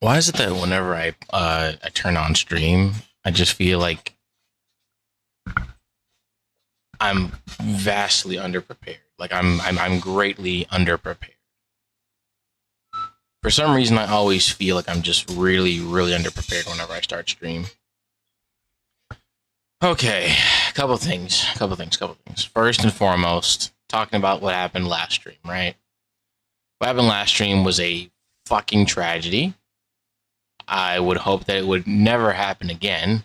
Why is it that whenever I turn on stream, I just feel like I'm vastly underprepared. Like I'm greatly underprepared. For some reason, I always feel like I'm just really underprepared whenever I start stream. Okay, couple things. First and foremost, talking about what happened last stream, right? What happened last stream was a fucking tragedy. I would hope that it would never happen again,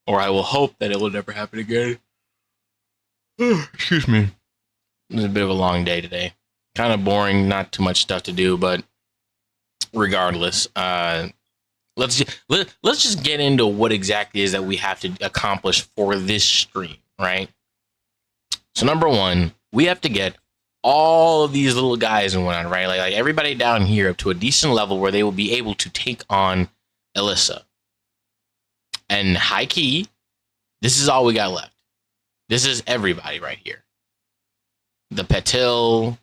or I will hope that it will never happen again. Excuse me. It was a bit of a long day today. Kind of boring, not too much stuff to do, but regardless, let's just get into what exactly is that we have to accomplish for this stream, right? So number one, we have to get all of these little guys and whatnot, right? Like everybody down here up to a decent level where they will be able to take on Alyssa. And high key, this is all we got left. This is everybody right here. The Petil,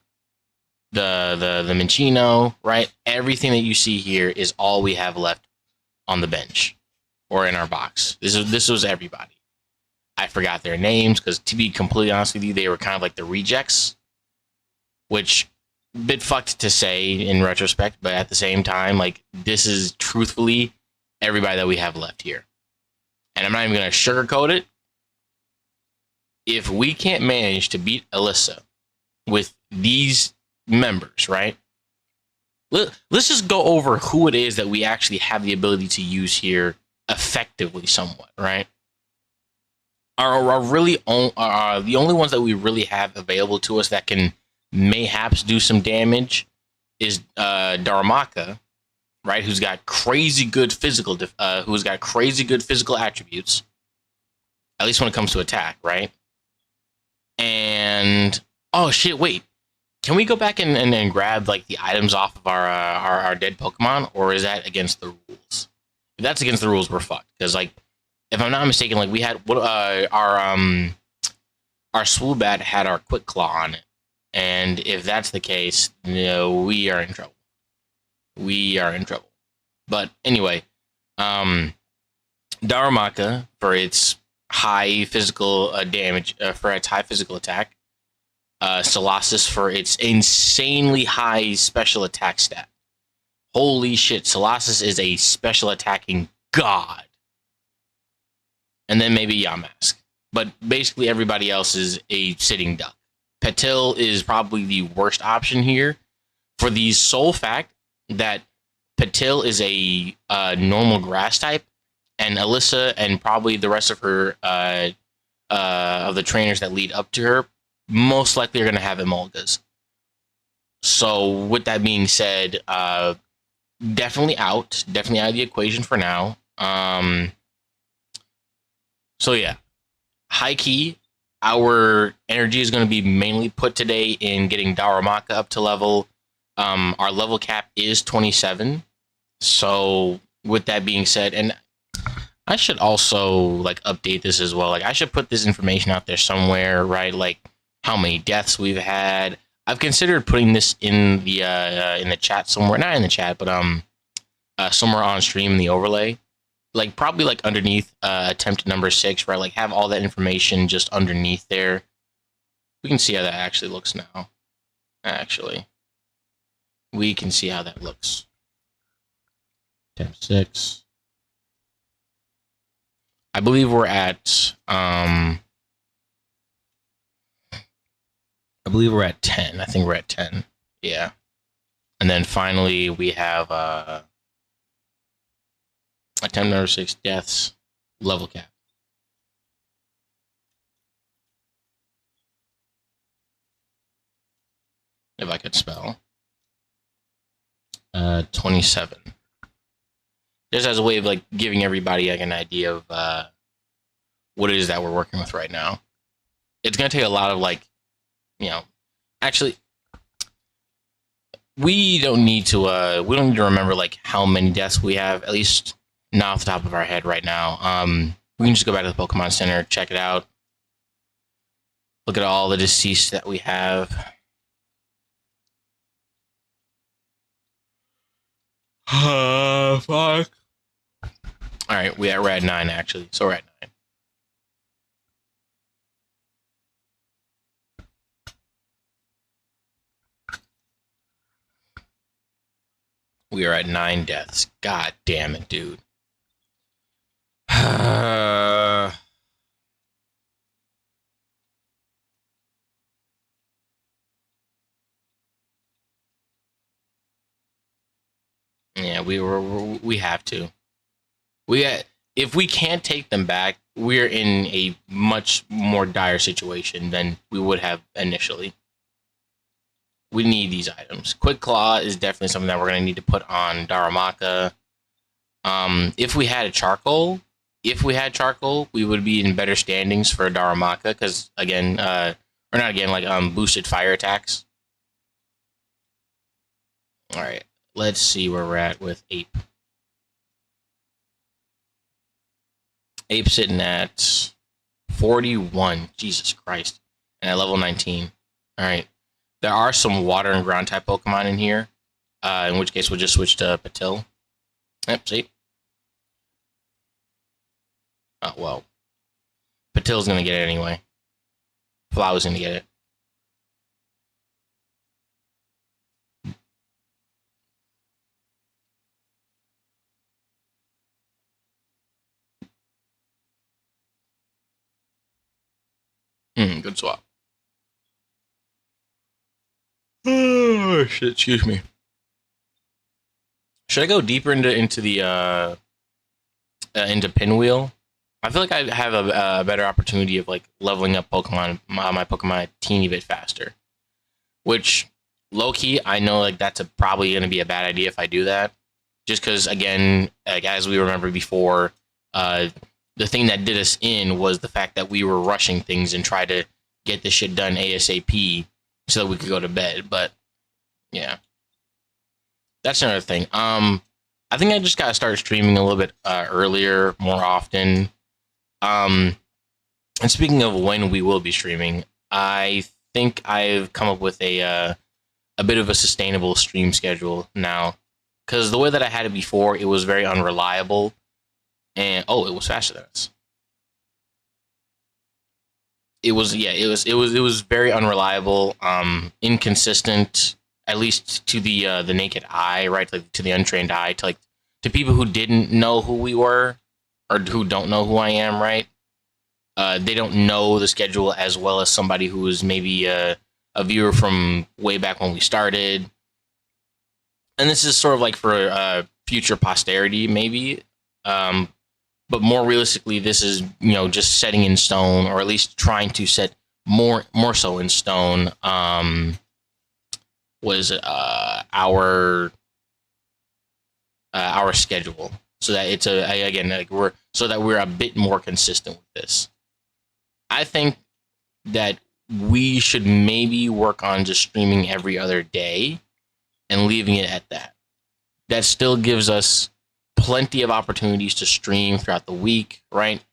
the Minccino, right? Everything that you see here is all we have left on the bench or in our box. This was everybody. I forgot their names because, to be completely honest with you, they were kind of like the rejects, which a bit fucked to say in retrospect, but at the same time, like, this is truthfully everybody that we have left here. And I'm not even going to sugarcoat it. If we can't manage to beat Alyssa with these members, right? Let's just go over who it is that we actually have the ability to use here effectively somewhat, right? Are really the only ones that we really have available to us that can mayhaps do some damage is Darumaka, right? Who's got crazy good physical attributes, at least when it comes to attack, right? And oh shit, wait. Can we go back and grab like the items off of our dead Pokemon, or is that against the rules? If that's against the rules, we're fucked. Because like, if I'm not mistaken, like we had our Swoobat had our Quick Claw on it, and if that's the case, we are in trouble. We are in trouble. But anyway, Darumaka for its high physical damage, for its high physical attack. Salasis for its insanely high special attack stat. Holy shit, Salasis is a special attacking god. And then maybe Yamask. But basically everybody else is a sitting duck. Petil is probably the worst option here for the sole fact that Petil is a normal grass type, and Alyssa and probably the rest of her of the trainers that lead up to her most likely are going to have Emolgas. So with that being said, definitely out of the equation for now. So yeah, high key, our energy is going to be mainly put today in getting Darumaka up to level. Our level cap is 27. So with that being said, and I should also like update this as well. Like I should put this information out there somewhere, right? Like how many deaths we've had. I've considered putting this in the chat somewhere, not in the chat, but somewhere on stream in the overlay, like probably like underneath attempt number 6, right? Like have all that information just underneath there. We can see how that actually looks now. Actually, we can see how that looks. Attempt 6. I believe we're at I believe we're at 10. I think we're at 10. Yeah. And then finally we have attempt number 6 deaths, level cap. If I could spell. 27. Just as a way of like giving everybody like an idea of what it is that we're working with right now. It's gonna take a lot of like, actually, we don't need to remember like how many deaths we have, at least not off the top of our head right now. We can just go back to the Pokemon Center, check it out, look at all the deceased that we have. Fuck. All right, we're at 9 actually, so we're at 9. We are at 9 deaths. God damn it, dude. Yeah, we have to. If we can't take them back, we're in a much more dire situation than we would have initially. We need these items. Quick Claw is definitely something that we're going to need to put on Darumaka. If we had charcoal, we would be in better standings for Darumaka because again, or not again, like boosted fire attacks. All right, let's see where we're at with Ape. Ape sitting at 41. Jesus Christ, and at level 19. All right, there are some water and ground type Pokemon in here. In which case, we'll just switch to Patil. Yep, see. Oh, well. Patil's going to get it anyway. Flow's going to get it. Good swap. Oh, shit, excuse me. Should I go deeper into the into Pinwheel? I feel like I have a better opportunity of like leveling up Pokemon, my Pokemon a teeny bit faster. Which, low key, I know like that's probably going to be a bad idea if I do that. Just because, again, like as we remember before, the thing that did us in was the fact that we were rushing things and tried to get this shit done ASAP so that we could go to bed. But yeah, that's another thing. I think I just gotta start streaming a little bit earlier, more often. And speaking of when we will be streaming, I think I've come up with a bit of a sustainable stream schedule now. Because the way that I had it before, it was very unreliable. And it was faster than us. It was very unreliable, inconsistent, at least to the naked eye, right? Like to the untrained eye, to people who didn't know who we were or who don't know who I am, right? They don't know the schedule as well as somebody who was maybe a viewer from way back when we started. And this is sort of like for future posterity, maybe. But more realistically, this is just setting in stone, or at least trying to set more so in stone. Was our schedule, so that it's again like we're a bit more consistent with this. I think that we should maybe work on just streaming every other day and leaving it at that. That still gives us plenty of opportunities to stream throughout the week, right?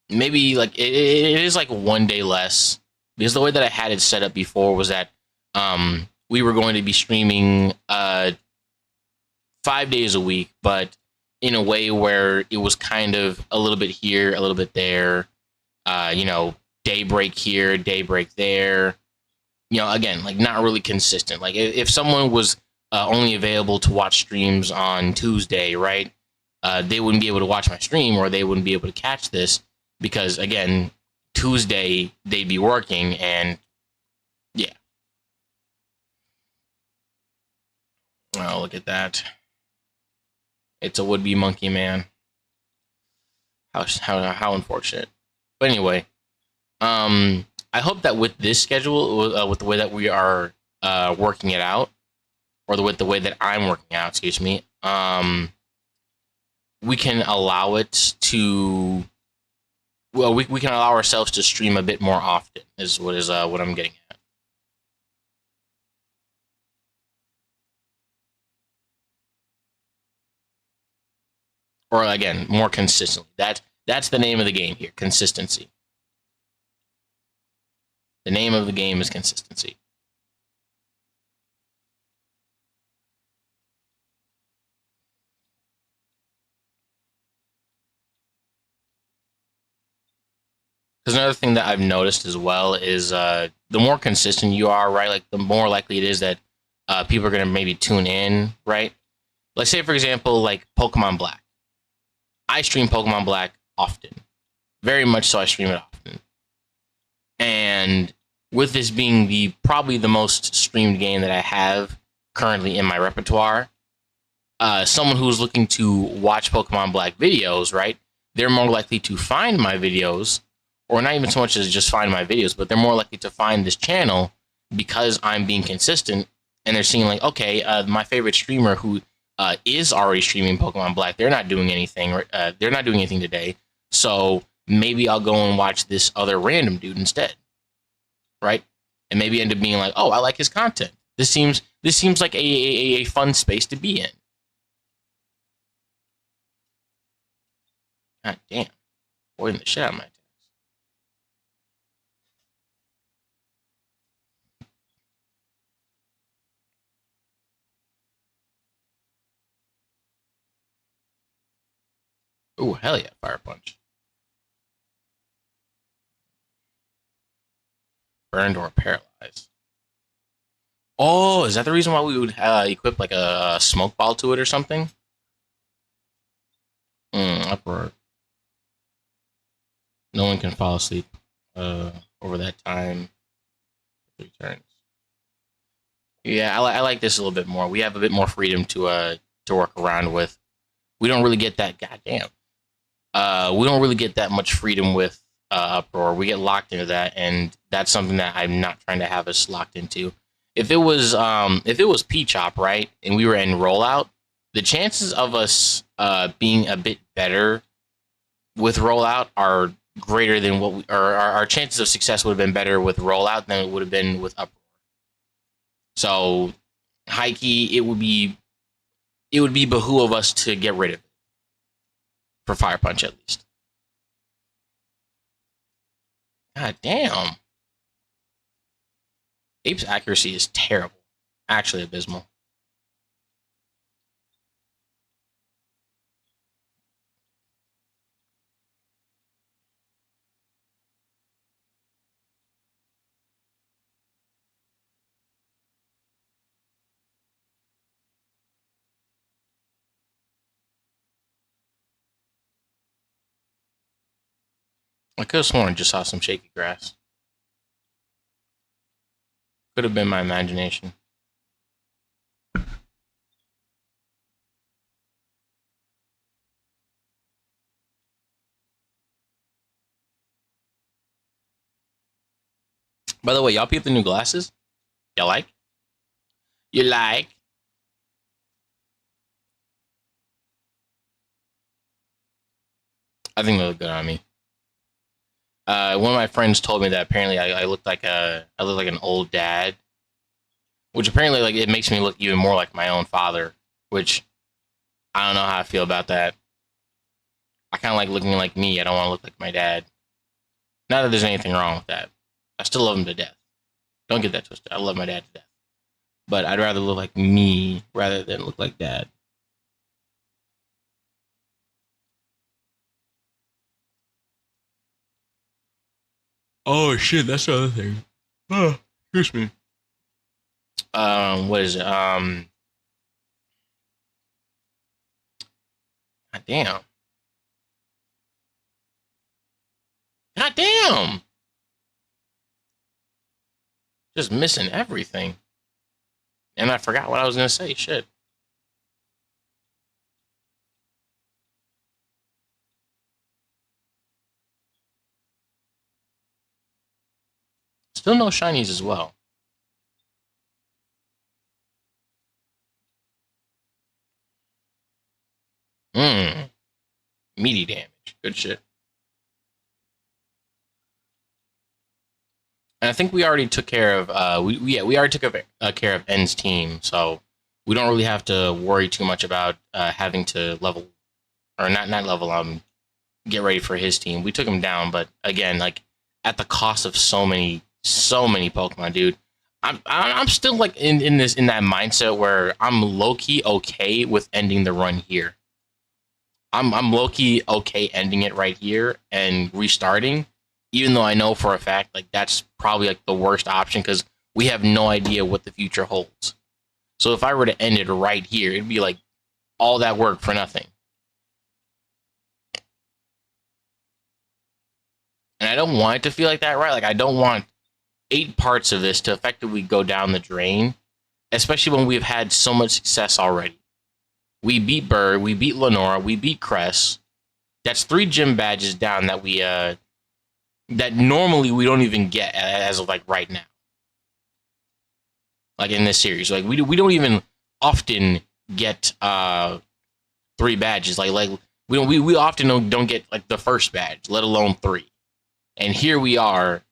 Maybe like it is like one day less, because the way that I had it set up before was that we were going to be streaming 5 days a week, but in a way where it was kind of a little bit here, a little bit there, daybreak here, daybreak there. Again, like not really consistent. Like if someone was only available to watch streams on Tuesday, right? They wouldn't be able to watch my stream, or they wouldn't be able to catch this because, again, Tuesday they'd be working, and yeah. Oh, look at that! It's a would-be monkey man. How unfortunate. But anyway, I hope that with this schedule, with the way that we are working it out, or with the way that I'm working out, excuse me, we can allow it to. Well, we can allow ourselves to stream a bit more often. Is what I'm getting at. Or again, more consistently. That's the name of the game here. Consistency. The name of the game is consistency. Because another thing that I've noticed as well is the more consistent you are, right? Like the more likely it is that people are going to maybe tune in, right? Let's say, for example, like Pokemon Black. I stream Pokemon Black often, very much so. I stream it often, and with this being the probably the most streamed game that I have currently in my repertoire, someone who's looking to watch Pokemon Black videos, right? They're more likely to find my videos, or not even so much as just find my videos, but they're more likely to find this channel because I'm being consistent, and they're seeing like, okay, my favorite streamer who is already streaming Pokemon Black, they're not doing anything. They're not doing anything today, so maybe I'll go and watch this other random dude instead, right? And maybe end up being like, oh, I like his content. This seems like a fun space to be in. God damn, avoiding the shit out of my attacks. Ooh, hell yeah, Fire Punch. Burned or paralyzed. Oh, is that the reason why we would equip like a smoke ball to it or something? Uproar. No one can fall asleep over that time. 3 turns. Yeah, I like this a little bit more. We have a bit more freedom to work around with. We don't really get that. Goddamn. We don't really get that much freedom with Uproar. We get locked into that, and that's something that I'm not trying to have us locked into. If it was P-Chop, right, and we were in rollout, the chances of us being a bit better with rollout are greater than what we, or our chances of success would have been better with rollout than it would have been with Uproar. So, high key, it would be behoove of us to get rid of it for Fire Punch at least. God damn. Ape's accuracy is terrible. Actually abysmal. I could have sworn I just saw some shaky grass. Could have been my imagination. By the way, y'all peep the new glasses? Y'all like? You like? I think they look good on me. One of my friends told me that apparently I look like an old dad, which apparently like it makes me look even more like my own father. Which I don't know how I feel about that. I kind of like looking like me. I don't want to look like my dad. Not that there's anything wrong with that. I still love him to death. Don't get that twisted. I love my dad to death. But I'd rather look like me rather than look like dad. Oh shit, that's the other thing. Oh, excuse me. What is it? God damn. God damn. Just missing everything. And I forgot what I was gonna say. Shit. Still no shinies as well. Meaty damage. Good shit. And I think we already took care of we already took care of N's team, so we don't really have to worry too much about having to level or not level get ready for his team. We took him down, but again, like at the cost of so many Pokemon, dude. I'm still like in that mindset where I'm low key okay with ending the run here. I'm low key okay ending it right here and restarting, even though I know for a fact like that's probably like the worst option because we have no idea what the future holds. So if I were to end it right here, it'd be like all that work for nothing. And I don't want it to feel like that, right? Like I don't want 8 parts of this to effectively go down the drain, especially when we've had so much success already. We beat Bird, we beat Lenora, we beat Cress. That's 3 gym badges down that we that normally we don't even get as of like right now. Like in this series, like we don't even often get 3 badges. Like we often don't get like the first badge, let alone 3. And here we are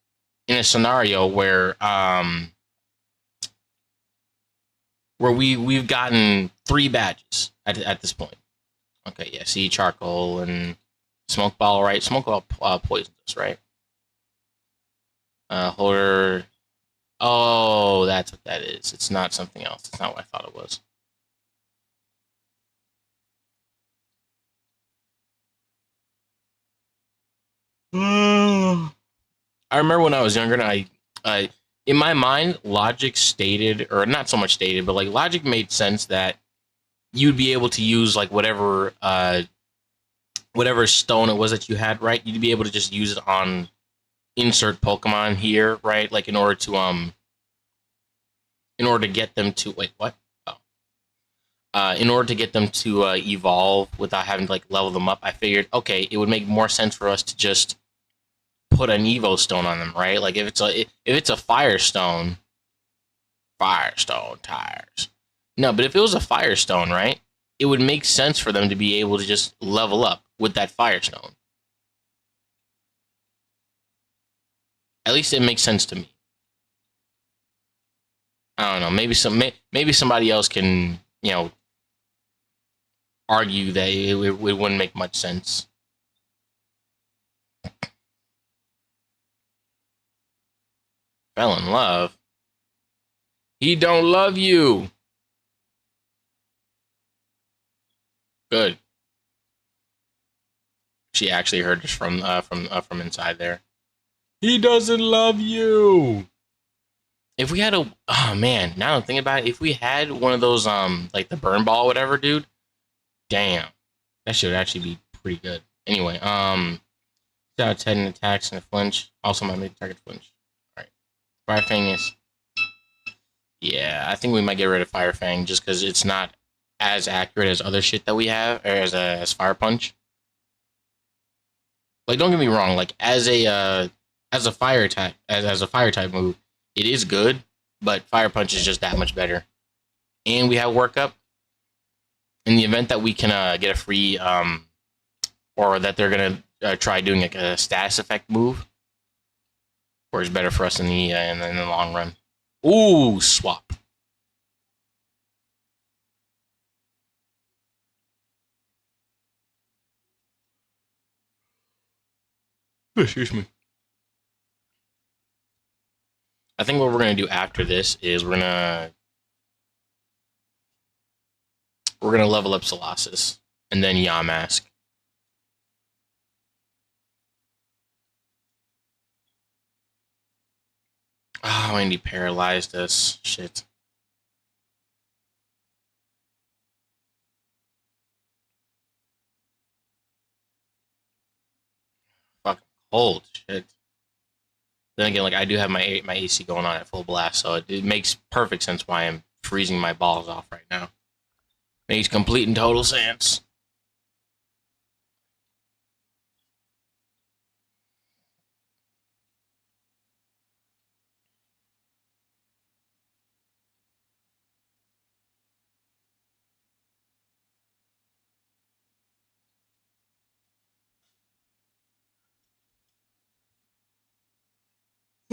in a scenario where we've gotten 3 badges at this point. Okay, yeah, see charcoal and smoke ball, right? Smoke ball poisons us, right? Holder. Oh, that's what that is. It's not something else. It's not what I thought it was. I remember when I was younger, and I in my mind, logic stated, or not so much stated, but like logic made sense that you'd be able to use like whatever stone it was that you had, right? You'd be able to just use it on insert Pokemon here, right? Like in order to get them to wait, what? Oh. In order to get them to evolve without having to like level them up, I figured, okay, it would make more sense for us to just put an Evo stone on them, right? Like if it's a Firestone tires. No, but if it was a Firestone, right, it would make sense for them to be able to just level up with that Firestone. At least it makes sense to me. I don't know. Maybe somebody else can, argue that it wouldn't make much sense. Fell in love. He don't love you. Good. She actually heard us from inside there. He doesn't love you. If we had oh man, now I'm thinking about it. If we had one of those like the burn ball, whatever, dude. Damn, that should actually be pretty good. Anyway, out 10 attacks and a flinch. Also, my mid target flinch. All right, Fire Fang is. Yeah, I think we might get rid of Fire Fang just because it's not as accurate as other shit that we have, or as Fire Punch. Like, don't get me wrong. Like, as a fire type, as a fire type move, it is good, but Fire Punch is just that much better. And we have Work Up. In the event that we can get a free, or that they're gonna try doing like a status effect move, or it's better for us in the long run. Ooh, swap. Excuse me. I think what we're gonna do after this is we're gonna level up Colossus and then Yamask. Oh, and he paralyzed us. Shit. Fucking cold. Shit. Then again, like I do have my AC going on at full blast, so it makes perfect sense why I'm freezing my balls off right now. Makes complete and total sense.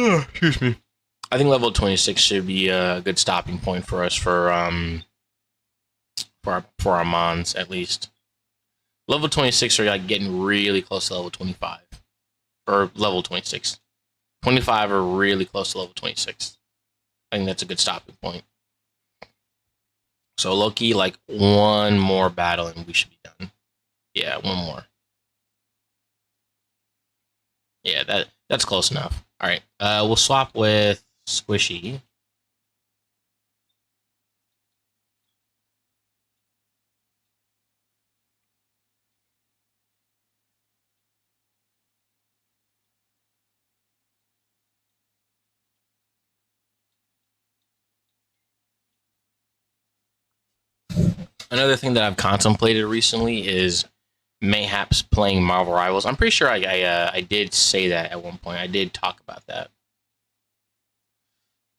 Oh, excuse me. I think level 26 should be a good stopping point for us for our mons at least. Level 26 are like getting really close to level 25 or level 26. 25 are really close to level 26. I think that's a good stopping point. So Loki, like one more battle and we should be done. Yeah, one more. Yeah, That's close enough. All right. We'll swap with Squishy. Another thing that I've contemplated recently is mayhaps playing Marvel Rivals. I'm pretty sure I did say that at one point. I did talk about that.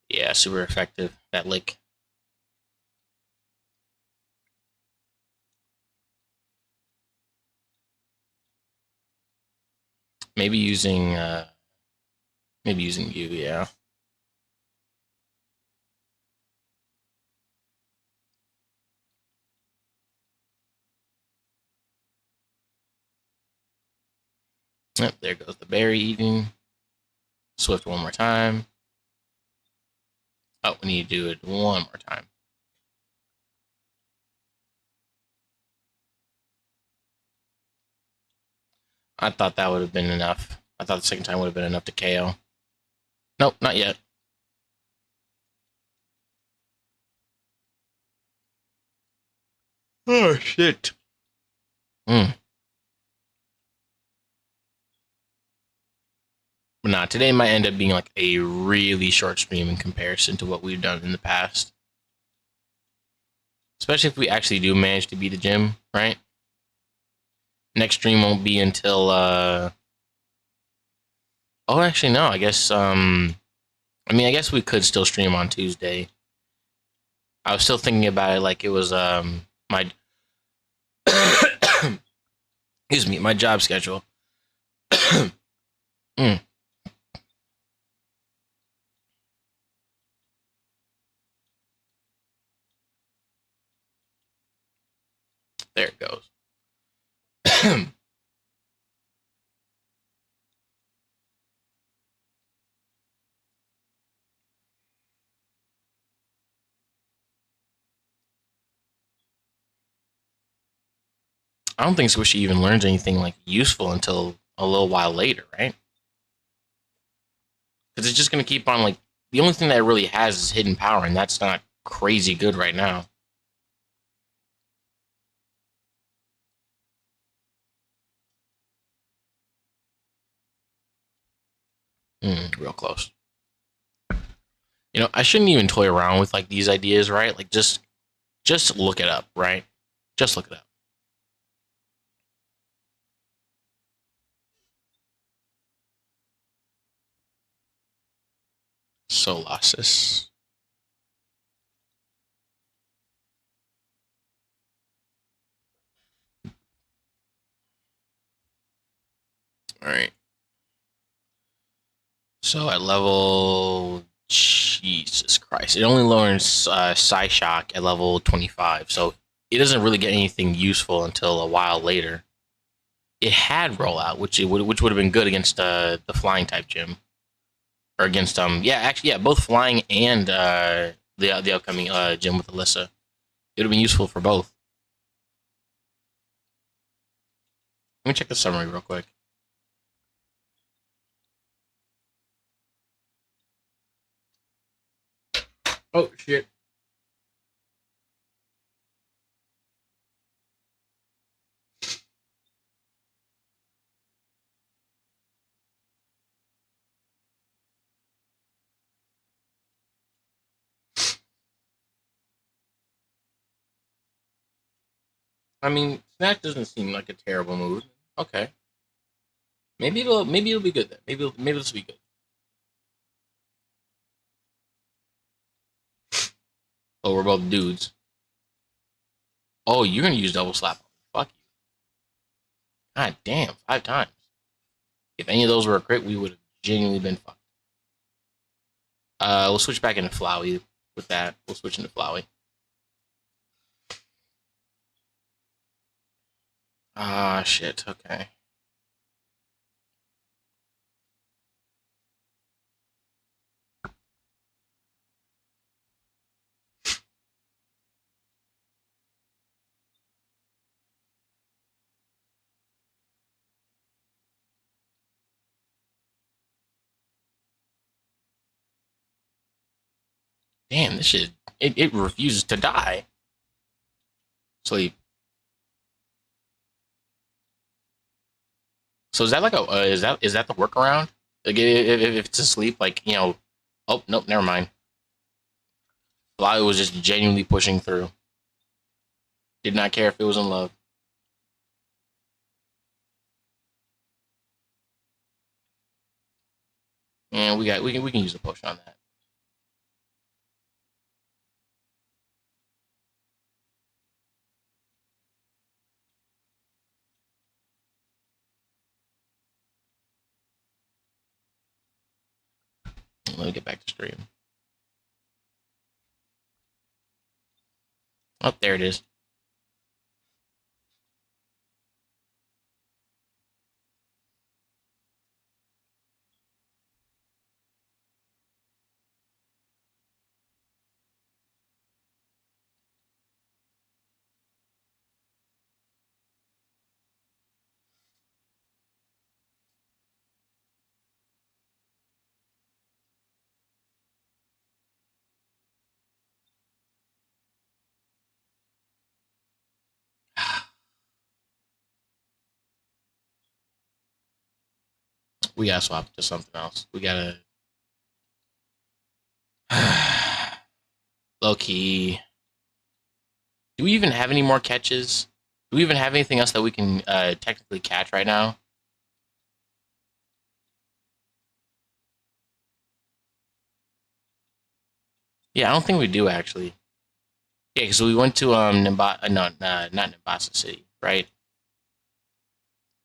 Yeah, super effective. That lick. Maybe using you. Yeah. Yep, there goes the berry eating. Swift one more time. Oh, we need to do it one more time. I thought that would have been enough. I thought the second time would have been enough to KO. Nope, not yet. Oh, shit. Hmm. But nah, today might end up being like a really short stream in comparison to what we've done in the past. Especially if we actually do manage to beat the gym, right? Next stream won't be until oh, actually no, I guess I guess we could still stream on Tuesday. I was still thinking about it like it was my excuse me, my job schedule. Mm, there it goes. I don't think Squishy even learns anything like useful until a little while later, right? Because it's just gonna keep on like the only thing that it really has is hidden power, and that's not crazy good right now. Real close. You know, I shouldn't even toy around with like these ideas, right? Like just look it up, right? Just look it up. Solasis. All right. So at level Jesus Christ, it only learns Psyshock at level 25. So it doesn't really get anything useful until a while later. It had rollout, which would have been good against the flying type gym, or against yeah, actually, yeah, both flying and the upcoming gym with Alyssa. It would have been useful for both. Let me check the summary real quick. Oh shit. I mean, Snatch doesn't seem like a terrible move. Okay, maybe it'll be good then. Maybe this will be good. Oh, we're both dudes. Oh, you're gonna use double slap. Fuck you. God damn, 5 times. If any of those were a crit, we would have genuinely been fucked. We'll switch back into Flowey with that. We'll switch into Flowey. Ah, shit. Okay. Damn, this shit. It refuses to die. Sleep. So is that like a is that the workaround? Like if it's asleep, like oh nope, never mind. Lyle was just genuinely pushing through. Did not care if it was in love. And we can use a potion on that. Let me get back to stream. Oh, there it is. We gotta swap to something else. We gotta low key. Do we even have any more catches? Do we even have anything else that we can technically catch right now? Yeah, I don't think we do actually. Yeah, because we went to no, not Nimbasa City, right?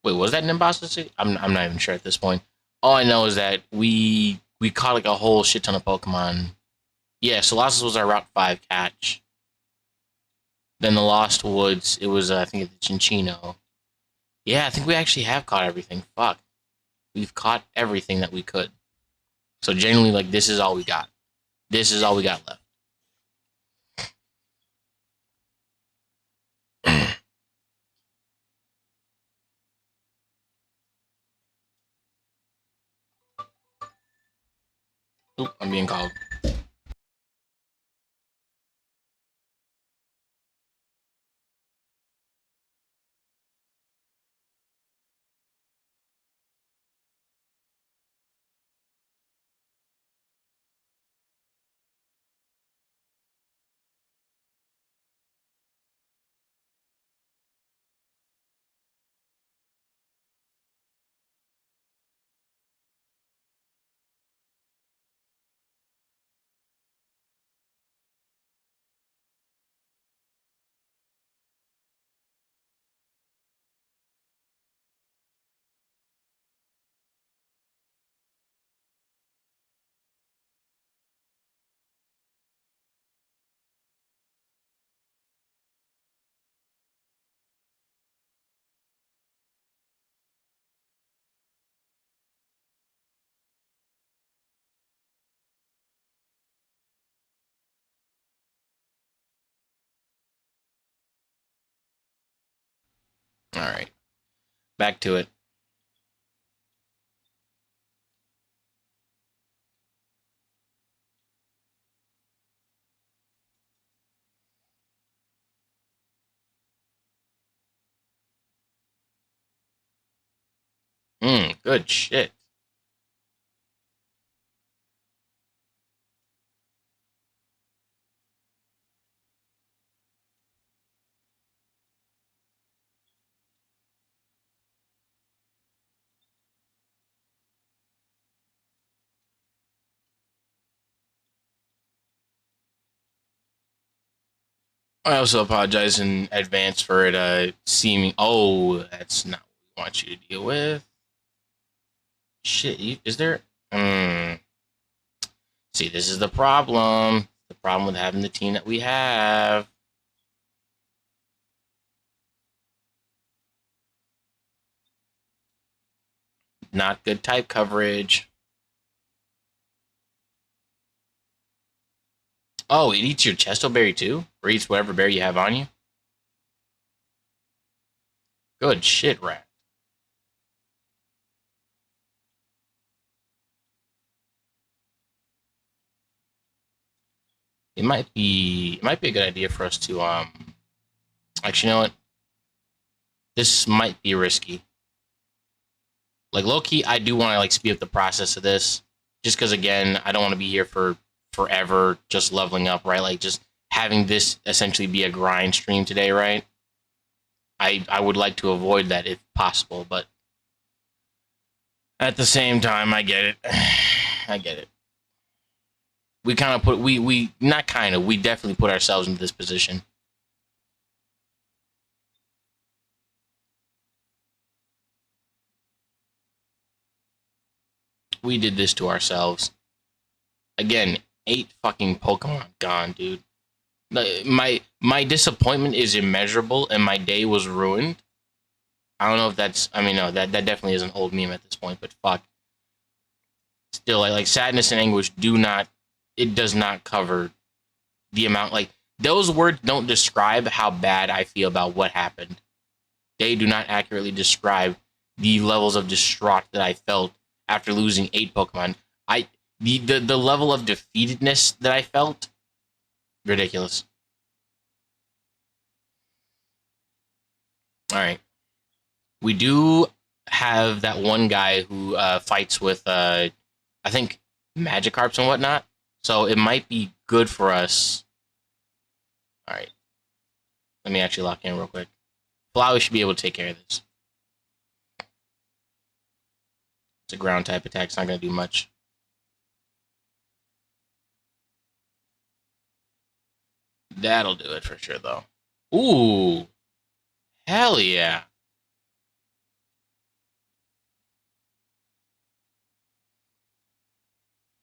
Wait, was that Nimbasa City? I'm not even sure at this point. All I know is that we caught like a whole shit ton of Pokemon. Yeah, Colossus was our Route 5 catch. Then the Lost Woods, it was I think it's Chinchino. Yeah, I think we actually have caught everything. Fuck, we've caught everything that we could. So genuinely, like this is all we got. This is all we got left. Oop, I'm being called. All right, back to it. Good shit. I also apologize in advance for it seeming. Oh, that's not what we want you to deal with. Shit, is there? See, this is the problem. The problem with having the team that we have. Not good type coverage. Oh, it eats your Chesto Berry too? Or eats whatever berry you have on you? Good shit, rat. it might be a good idea for us to actually, you know what? This might be risky. Like low key, I do want to like speed up the process of this, just because again, I don't want to be here for forever, just leveling up, right? Like just having this essentially be a grind stream today, right? I would like to avoid that if possible, but at the same time, I get it. I get it. We kind of put we not kind of we definitely put ourselves into this position. We did this to ourselves. Again, 8 fucking Pokemon gone, dude. My disappointment is immeasurable, and my day was ruined. I don't know if that's. I mean, no, that definitely is an old meme at this point. But fuck, still, like sadness and anguish do not. It does not cover the amount. Like those words don't describe how bad I feel about what happened. They do not accurately describe the levels of distraught that I felt after losing 8 Pokemon. The level of defeatedness that I felt, ridiculous. All right, we do have that one guy who fights with I think Magikarps and whatnot, so it might be good for us. All right, let me actually lock in real quick. Flowey should be able to take care of this. It's a ground type attack. It's not going to do much. That'll do it for sure, though. Ooh, hell yeah.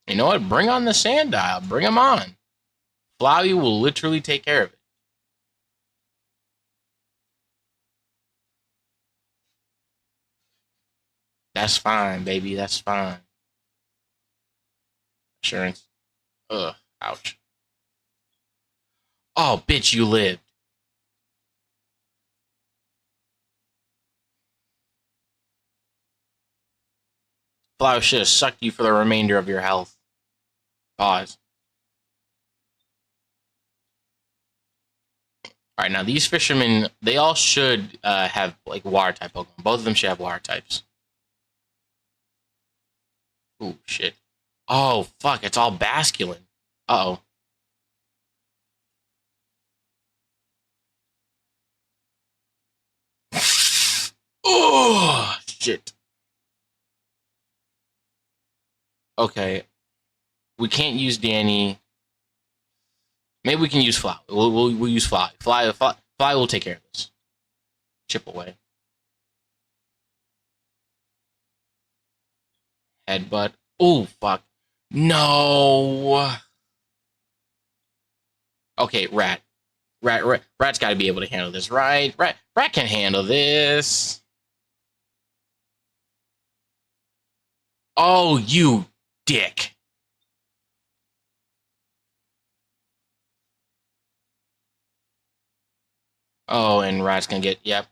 You know what? Bring on the Sandile. Bring him on. Flowey will literally take care of it. That's fine, baby. That's fine. Assurance. Ugh. Ouch. Oh, bitch, you lived. Flower should have sucked you for the remainder of your health. Pause. All right, now these fishermen, they all should have like water type Pokemon. Both of them should have water types. Ooh, shit. Oh, fuck, it's all Basculin. Uh-oh. Oh, shit. Okay. We can't use Danny. Maybe we can use Fly. We'll use Fly. Fly will take care of this. Chip away. Headbutt. Oh, fuck. No. Okay, Rat. Rat's got to be able to handle this, right? Rat can handle this. Oh, you dick. Oh, and Rat's gonna get, yep.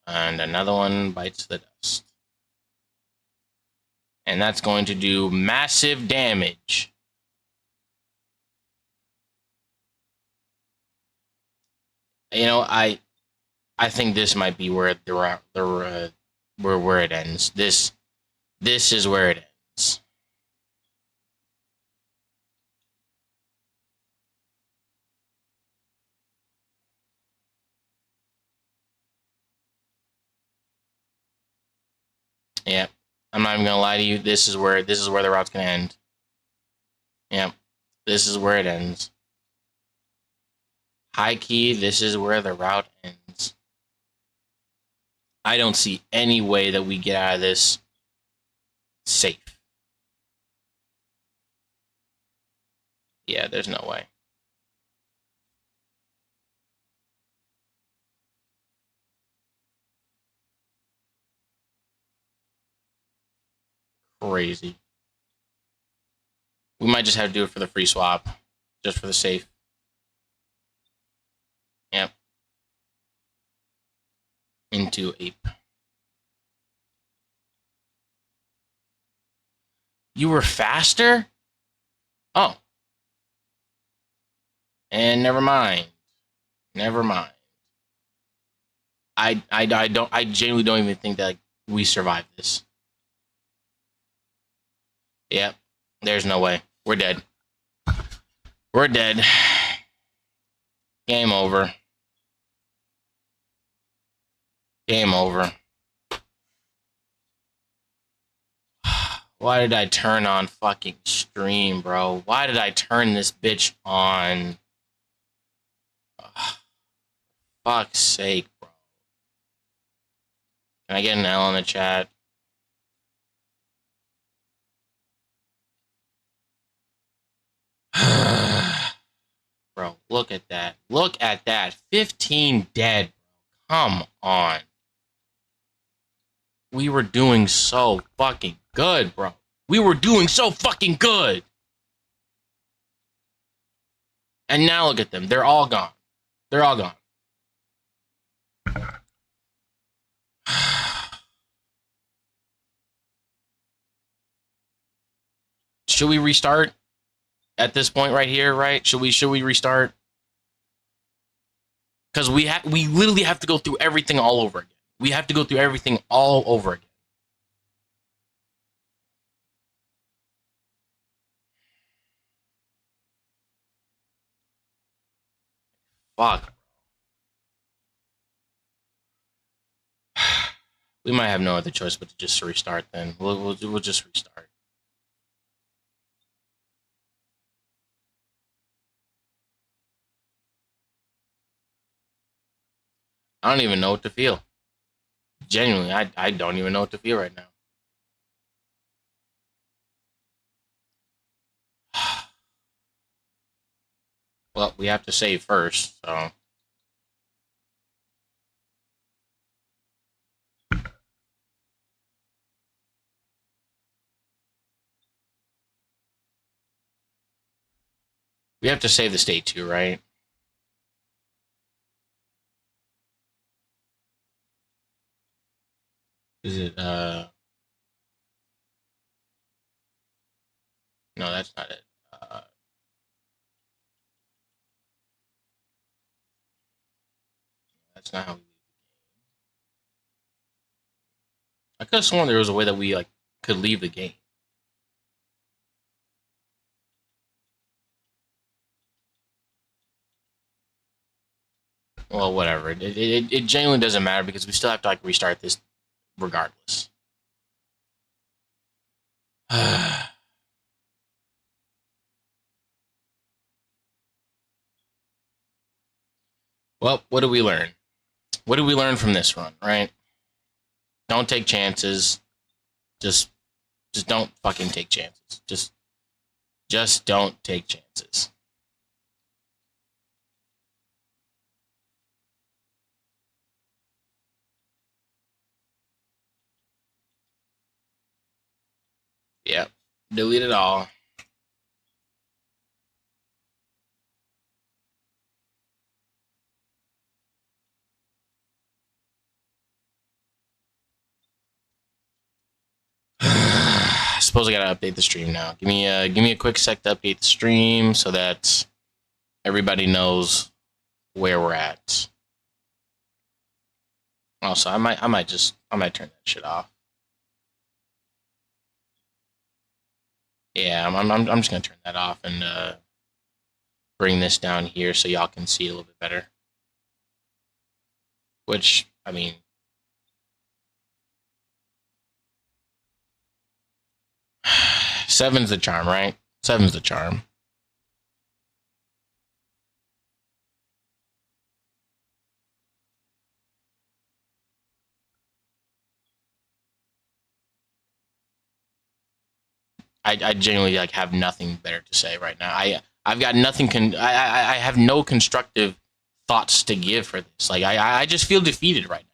And another one bites the dust. And that's going to do massive damage. You know, I think this might be where where it ends. This is where it ends. Yeah, I'm not even gonna lie to you. This is where the route's gonna end. Yep, this is where it ends. High key, this is where the route ends. I don't see any way that we get out of this safe. Yeah, there's no way. Crazy. We might just have to do it for the free swap, just for the safe. Yep. Into ape. You were faster? Oh. And never mind. Never mind. I genuinely don't even think that like, we survived this. Yep. There's no way. We're dead. We're dead. Game over. Game over. Why did I turn on fucking stream, bro? Why did I turn this bitch on? Fuck's sake, bro. Can I get an L in the chat? Bro, look at that. Look at that. 15 dead. Come on. We were doing so fucking good, bro. We were doing so fucking good. And now look at them. They're all gone. They're all gone. Should we restart at this point right here, right? Should we restart? Because we literally have to go through everything all over again. We have to go through everything all over again. Fuck. We might have no other choice but to just restart then. We'll just restart. I don't even know what to feel. Genuinely, I don't even know what to feel right now. Well, we have to save first, so. We have to save the state too, right? Is it, no, that's not it. That's not how we leave the game. I could have sworn there was a way that we, like, could leave the game. Well, whatever. It genuinely doesn't matter because we still have to, like, restart this regardless. Well, what do we learn? What do we learn from this run, right? Don't take chances. Just don't fucking take chances. Just don't take chances. Yep. Delete it all. I suppose I gotta update the stream now. Give me a quick sec to update the stream so that everybody knows where we're at. Also, I might turn that shit off. Yeah, I'm just gonna turn that off and bring this down here so y'all can see a little bit better. Which, I mean, seven's the charm, right? Seven's the charm. I genuinely like have nothing better to say right now. I've got nothing. I have no constructive thoughts to give for this. Like I just feel defeated right now.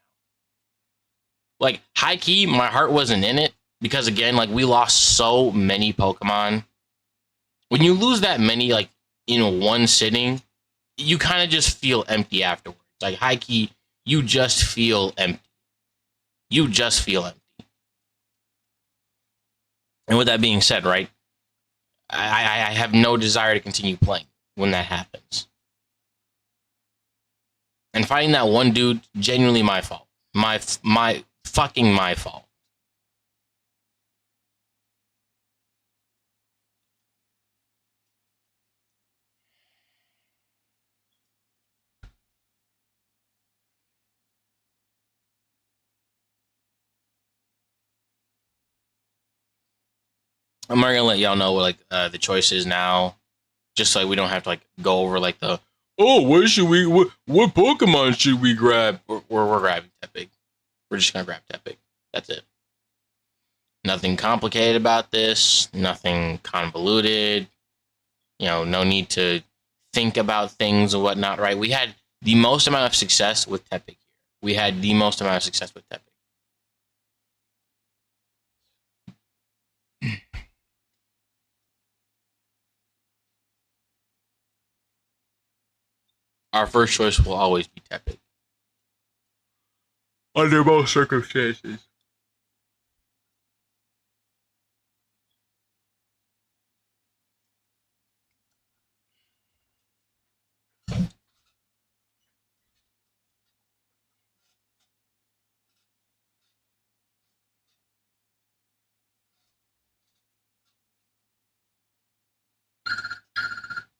Like high key, my heart wasn't in it because again, like we lost so many Pokemon. When you lose that many, like in one sitting, you kind of just feel empty afterwards. Like high key, you just feel empty. You just feel empty. And with that being said, right, I have no desire to continue playing when that happens. And fighting that one dude, genuinely my fault. My fucking my fault. I'm not gonna let y'all know what like the choice is now, just so like, we don't have to like go over like the what should we what Pokemon should we grab? We're grabbing Tepig. We're just gonna grab Tepig. That's it. Nothing complicated about this. Nothing convoluted. You know, no need to think about things and whatnot. Right? We had the most amount of success with Tepig here. We had the most amount of success with Tepig. Our first choice will always be Tepig. Under most circumstances.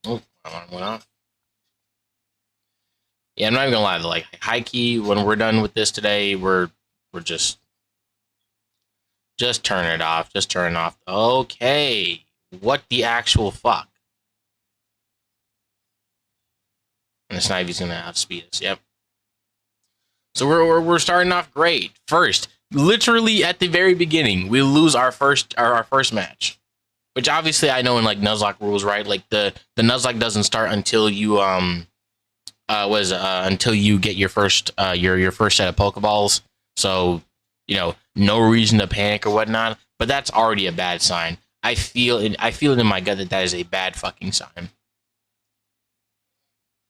Oh, alarm went off. Yeah, I'm not even gonna lie. Like high key, when we're done with this today, we're just turn it off. Just turn it off. Okay, what the actual fuck? And the Snivy's gonna outspeed us. Yep. So we're starting off great. First, literally at the very beginning, we lose our first match, which obviously I know in like Nuzlocke rules, right? Like the Nuzlocke doesn't start until you until you get your first your first set of Pokeballs. So, you know, no reason to panic or whatnot. But that's already a bad sign. I feel it in my gut that is a bad fucking sign.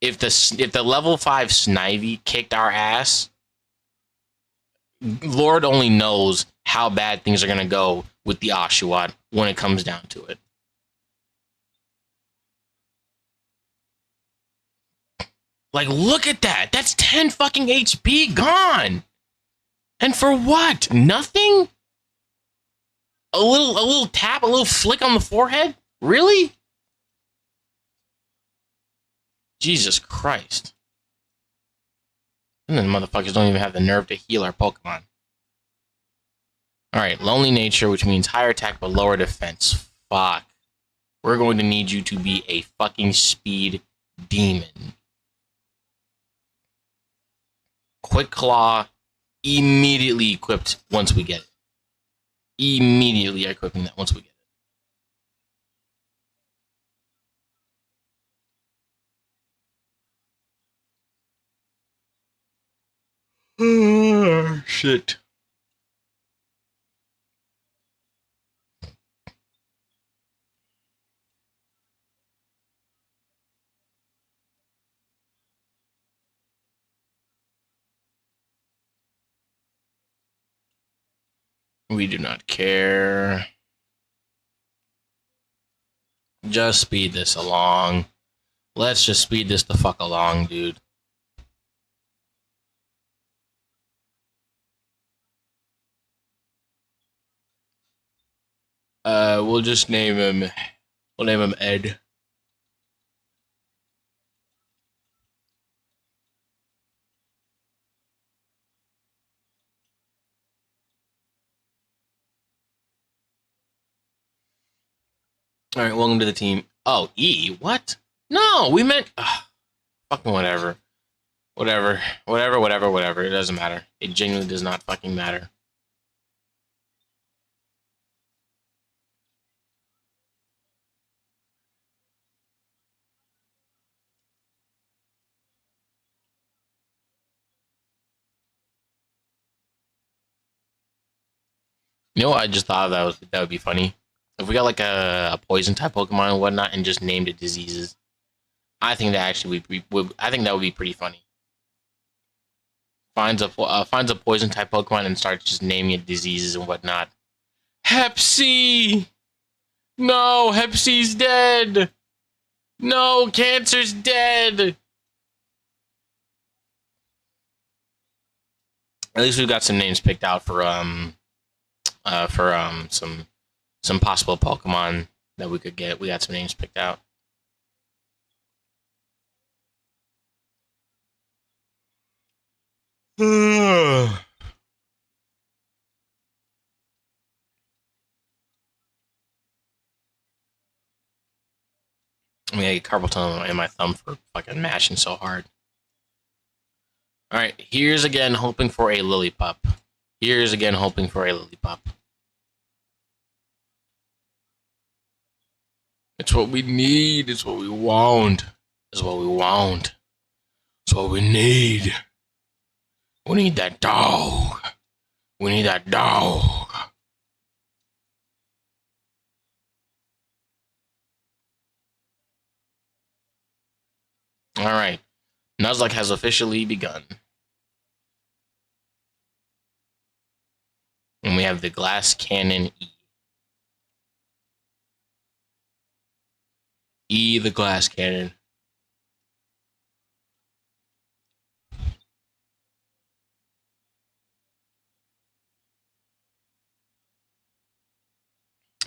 If the level 5 Snivy kicked our ass, Lord only knows how bad things are gonna go with the Oshawott when it comes down to it. Like, look at that. That's 10 fucking HP gone. And for what? Nothing? A little tap, a little flick on the forehead? Really? Jesus Christ. And then motherfuckers don't even have the nerve to heal our Pokemon. Alright, Lonely Nature, which means higher attack but lower defense. Fuck. We're going to need you to be a fucking speed demon. Quick Claw, immediately equipped once we get it. Immediately equipping that once we get it. Shit. We do not care. Just speed this along. Let's just speed this the fuck along, dude. We'll just name him. We'll name him Ed. All right, welcome to the team. Oh, E. What? No, we meant. Fucking whatever. Whatever. It doesn't matter. It genuinely does not fucking matter. You know what? I just thought that would be funny. If we got like a poison type Pokemon and whatnot and just named it diseases. I think that actually I think that would be pretty funny. Finds a poison type Pokemon and starts just naming it diseases and whatnot. Hep-C! No, Hep-C's dead! No, cancer's dead! At least we've got some names picked out for some possible Pokemon that we could get. We got some names picked out. I mean, I get carpal tunnel in my thumb for fucking mashing so hard. All right, here's again hoping for a Lillipup. Here's again hoping for a Lillipup. It's what we need. It's what we want. It's what we want. It's what we need. We need that dog. We need that dog. All right. Nuzlocke has officially begun. And we have the Glass Cannon E. E, the Glass Cannon.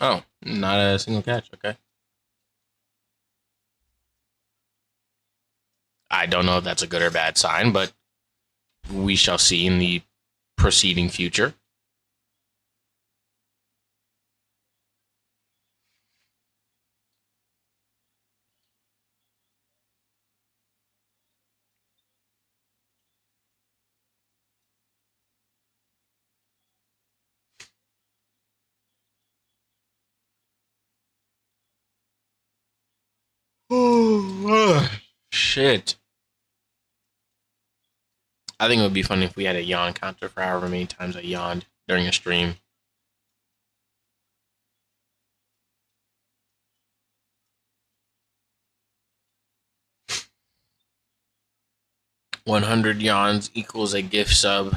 Oh, not a single catch. Okay. I don't know if that's a good or bad sign, but we shall see in the preceding future. Shit. I think it would be funny if we had a yawn counter for however many times I yawned during a stream. 100 yawns equals a gift sub.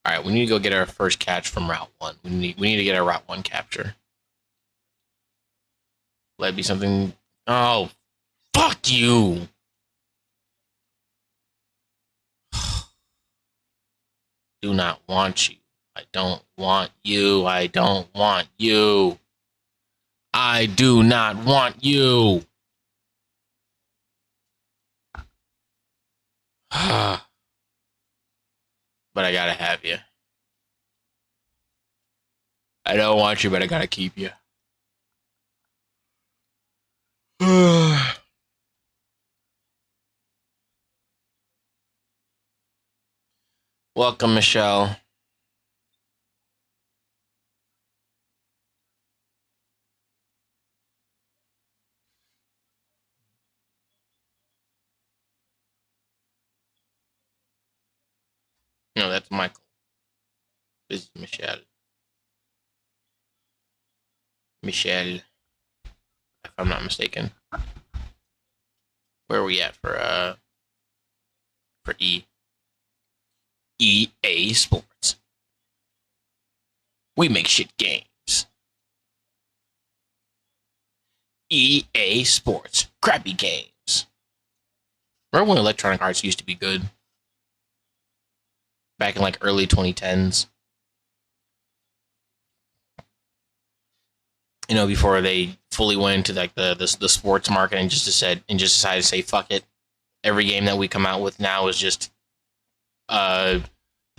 All right, we need to go get our first catch from Route 1. We need to get our Route 1 capture. Let it be something. Oh, fuck you. Do not want you. I don't want you. I don't want you. I do not want you. But I gotta have you. I don't want you, but I gotta keep you. Welcome, Michelle. No, that's Michael. This is Michelle. Michelle, if I'm not mistaken. Where are we at for E? EA Sports. We make shit games. EA Sports. Crappy games. Remember when Electronic Arts used to be good? Back in like early 2010s. You know, before they fully went into like the sports market and just decided to say fuck it. Every game that we come out with now is just the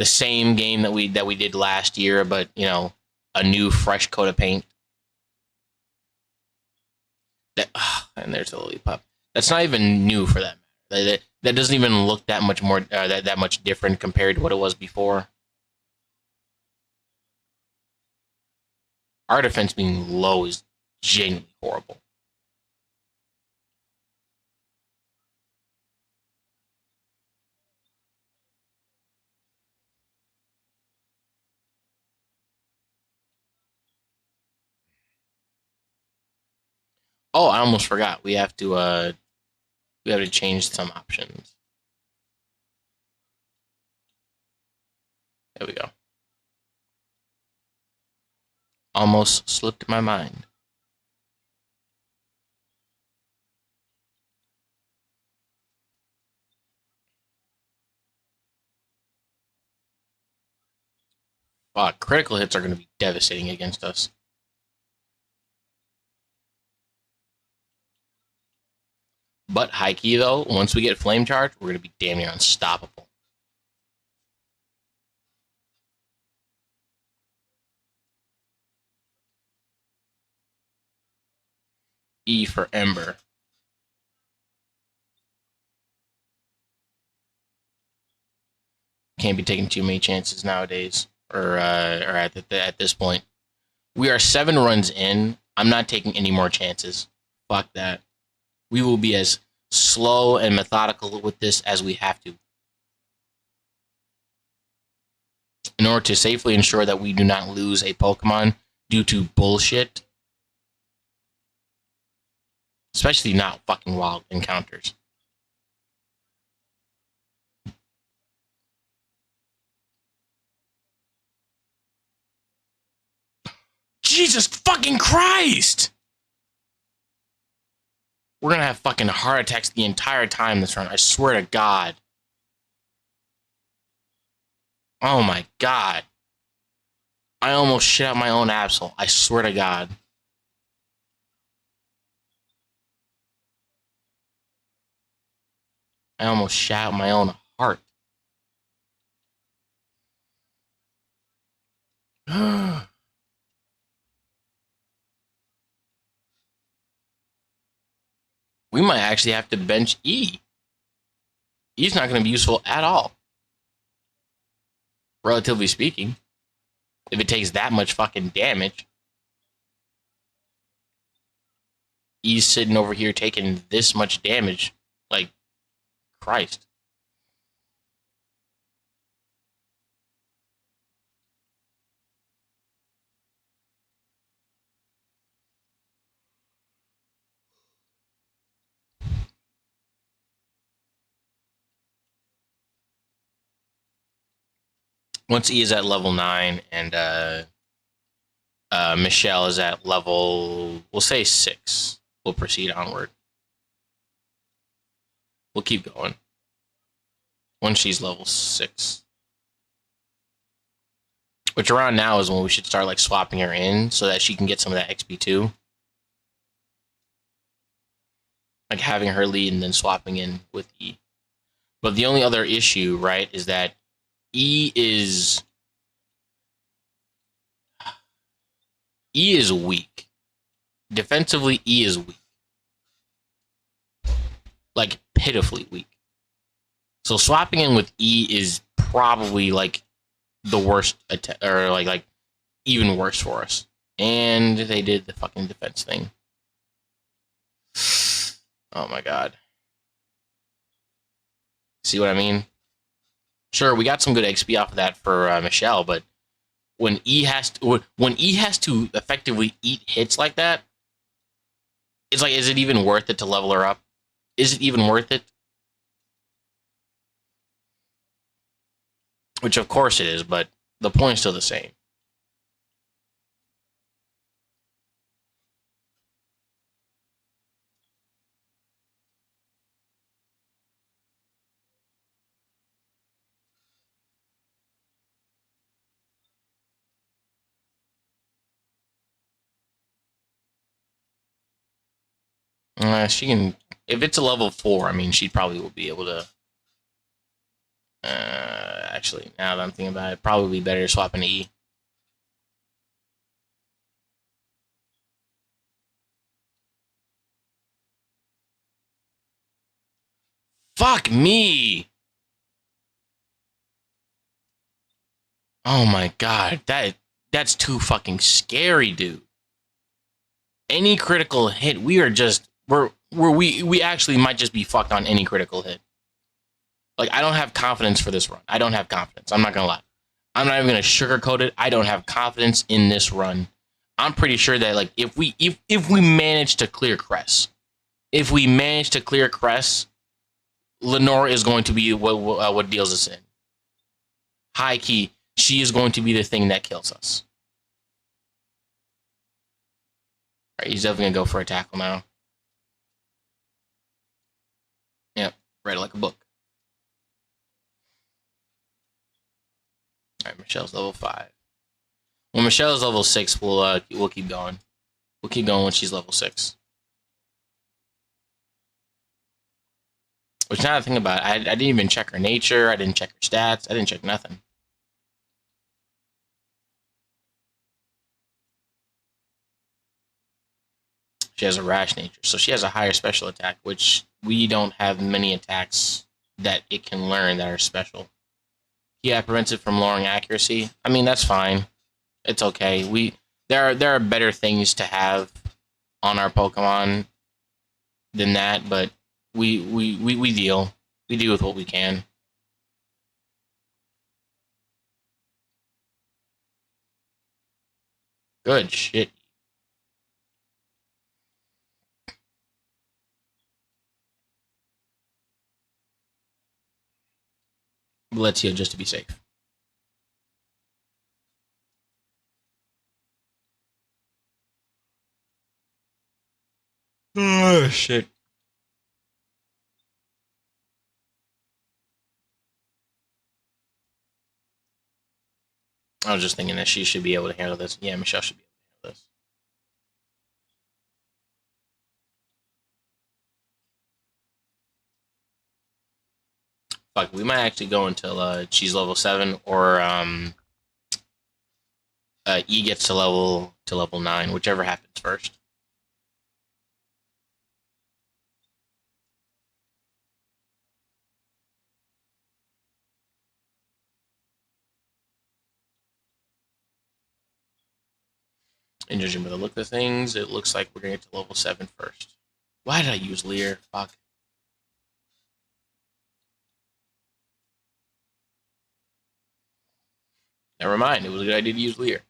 same game that we did last year, but you know, a new fresh coat of paint. That and there's a Lillipup. That's not even new for that matter. That doesn't even look that much more that much different compared to what it was before. Our defense being low is genuinely horrible. Oh, I almost forgot. We have to change some options. There we go. Almost slipped my mind. Fuck, critical hits are going to be devastating against us. But high key though, once we get flame charge, we're going to be damn near unstoppable. E for Ember. Can't be taking too many chances nowadays, or at this point. We are 7 runs in. I'm not taking any more chances. Fuck that. We will be as slow and methodical with this as we have to, in order to safely ensure that we do not lose a Pokemon due to bullshit. Especially not fucking wild encounters. Jesus fucking Christ! We're gonna have fucking heart attacks the entire time this run. I swear to God. Oh my God. I almost shit out my own Absol. I swear to God. I almost shit out my own heart. We might actually have to bench E. E's not going to be useful at all. Relatively speaking. If it takes that much fucking damage. E's sitting over here taking this much damage. Like, Christ. Once E is at level 9 and Michelle is at level, we'll say 6, we'll proceed onward. We'll keep going. Once she's level 6. Which around now is when we should start like swapping her in so that she can get some of that XP too. Like having her lead and then swapping in with E. But the only other issue, right, is that E is weak. Defensively, E is weak. Like pitifully weak. So swapping in with E is probably like the worst, or like even worse for us. And they did the fucking defense thing. Oh my God. See what I mean? Sure, we got some good XP off of that for Michelle, but when E has to effectively eat hits like that, it's like, is it even worth it to level her up? Is it even worth it? Which of course it is, but the point's still the same. She can, if it's a level 4, I mean, she probably will be able to. Actually, now that I'm thinking about it, probably be better to swap an E. Fuck me! Oh my God, that's too fucking scary, dude. Any critical hit, we actually might just be fucked on any critical hit. Like, I don't have confidence for this run. I don't have confidence. I'm not gonna lie. I'm not even gonna sugarcoat it. I don't have confidence in this run. I'm pretty sure that like if we manage to clear Crest, Lenore is going to be what deals us in. High key, she is going to be the thing that kills us. All right, he's definitely gonna go for a tackle now. Yep, read it like a book. All right, Michelle's level 5. When Michelle's level 6, we'll keep going. We'll keep going when she's level 6. Which, now that I think about it, I didn't even check her nature. I didn't check her stats. I didn't check nothing. She has a rash nature, so she has a higher special attack, which we don't have many attacks that it can learn that are special. Yeah, prevents it from lowering accuracy. I mean, that's fine. It's okay. There are better things to have on our Pokemon than that, but we deal. We deal with what we can. Good shit. Let's heal just to be safe. Oh shit. I was just thinking that she should be able to handle this. Yeah, Michelle should be able to handle this. Fuck, we might actually go until she's level 7 or E gets to level 9, whichever happens first. And judging by the look of things, it looks like we're gonna get to level 7 first. Why did I use Leer? Fuck. Never mind. It was a good idea to use Leer.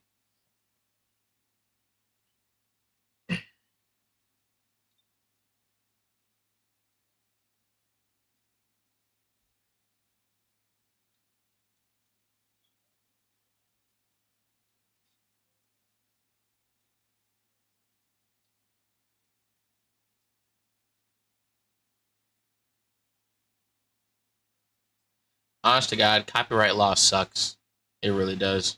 Honest to God, copyright law sucks. It really does.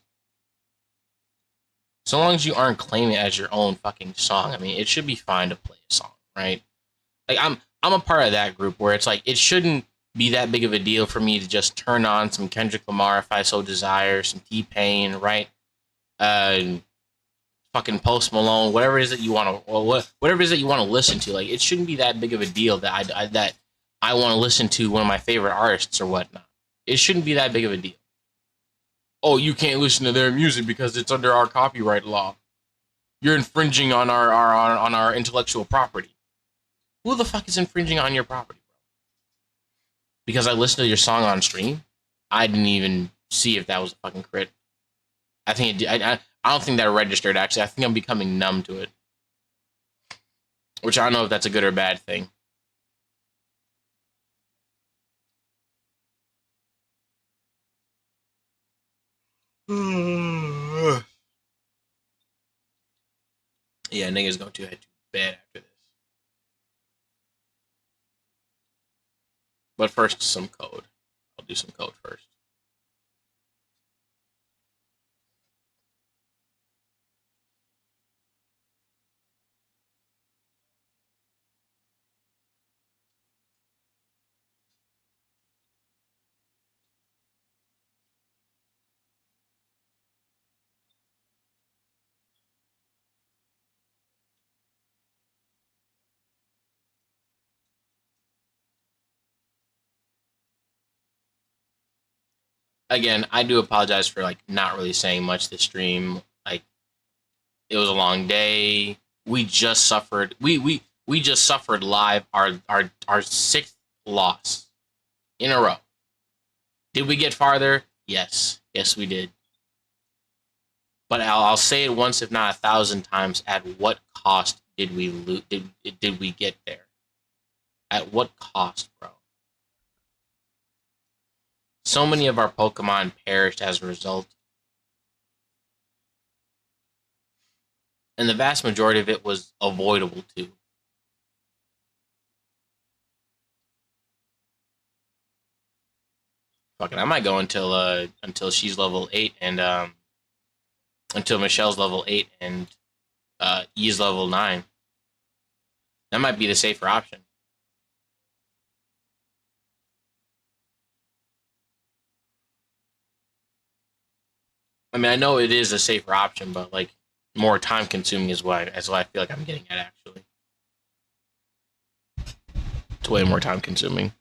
So long as you aren't claiming it as your own fucking song, I mean, it should be fine to play a song, right? Like I'm a part of that group where it's like it shouldn't be that big of a deal for me to just turn on some Kendrick Lamar if I so desire, some T-Pain, right? Fucking Post Malone, whatever it is that you want to, or whatever it is that you want to listen to. Like, it shouldn't be that big of a deal that I want to listen to one of my favorite artists or whatnot. It shouldn't be that big of a deal. Oh, you can't listen to their music because it's under our copyright law. You're infringing on our intellectual property. Who the fuck is infringing on your property, bro? Because I listened to your song on stream, I didn't even see if that was a fucking crit. I think I don't think that registered, actually. I think I'm becoming numb to it. Which I don't know if that's a good or bad thing. Yeah, niggas going to head to bed after this. But first, some code. I'll do some code first. Again, I do apologize for like not really saying much this stream. Like, it was a long day. We just suffered. We just suffered live our sixth loss in a row. Did we get farther? Yes, we did. But I'll say it once, if not 1,000 times. At what cost did we lose? Did we get there? At what cost, bro? So many of our Pokemon perished as a result and the vast majority of it was avoidable too. Fucking, I might go until she's level 8 and until Michelle's level 8 and E's level 9. That might be the safer option. I mean, I know it is a safer option, but like more time consuming is what I feel like I'm getting at. Actually, it's way more time consuming.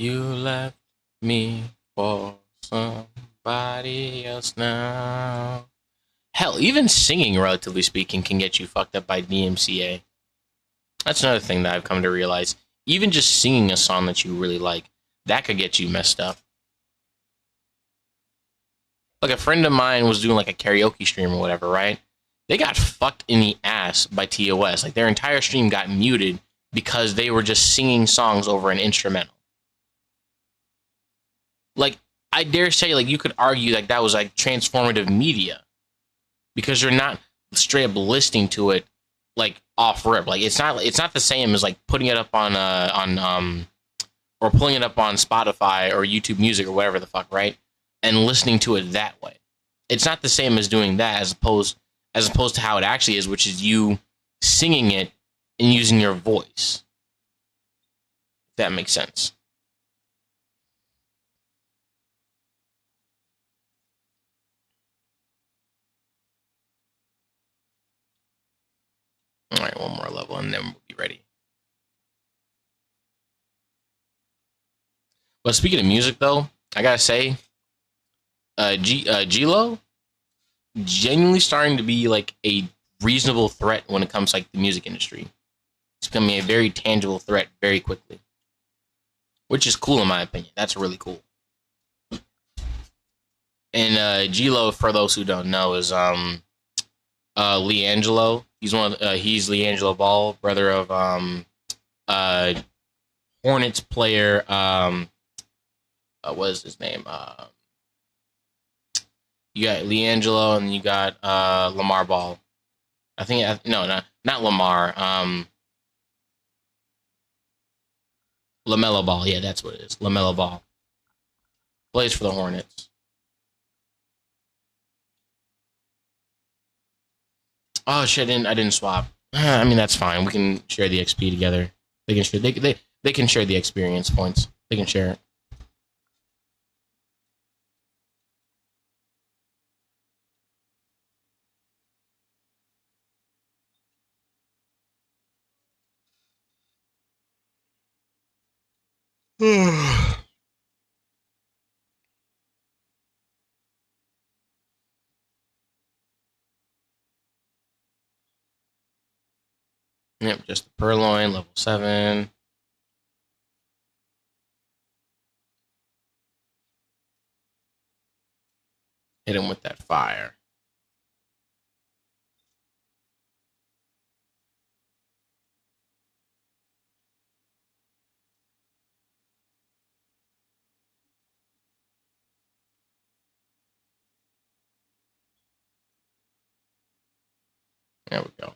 You left me for somebody else now. Hell, even singing, relatively speaking, can get you fucked up by DMCA. That's another thing that I've come to realize. Even just singing a song that you really like, that could get you messed up. Like a friend of mine was doing like a karaoke stream or whatever, right? They got fucked in the ass by TOS. Like their entire stream got muted because they were just singing songs over an instrumental. Like I dare say, like you could argue like that was like transformative media because you're not straight up listening to it like off rip. Like it's not the same as like putting it up on or pulling it up on Spotify or YouTube Music or whatever the fuck, right? And listening to it that way. It's not the same as doing that as opposed to how it actually is, which is you singing it and using your voice. If that makes sense. All right, one more level and then we'll be ready. But speaking of music, though, I gotta say, G-Lo genuinely starting to be like a reasonable threat when it comes to like the music industry. It's becoming a very tangible threat very quickly, which is cool in my opinion. That's really cool. And G-Lo, for those who don't know, is LiAngelo. He's LiAngelo Ball, brother of Hornets player. What is his name? You got LiAngelo and you got Lamar Ball. I think no, not Lamar. LaMelo Ball. Yeah, that's what it is. LaMelo Ball plays for the Hornets. Oh shit! I didn't swap. I mean that's fine. We can share the XP together. They can share. They can share the experience points. They can share it. Yep, just the Purloin, level 7. Hit him with that fire. There we go.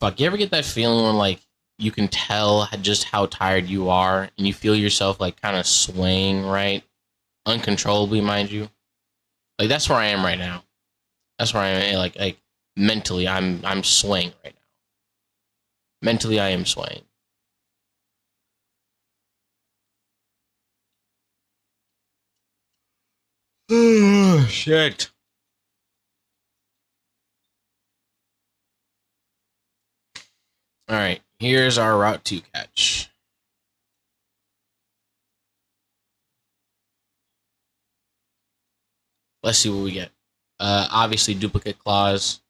Fuck, you ever get that feeling when like you can tell just how tired you are and you feel yourself like kind of swaying, right? Uncontrollably, mind you. Like that's where I am right now. That's where I am. Like mentally, I'm swaying right now. Mentally, I am swaying. Oh shit. All right, here's our Route 2 catch. Let's see what we get. Obviously, duplicate clause.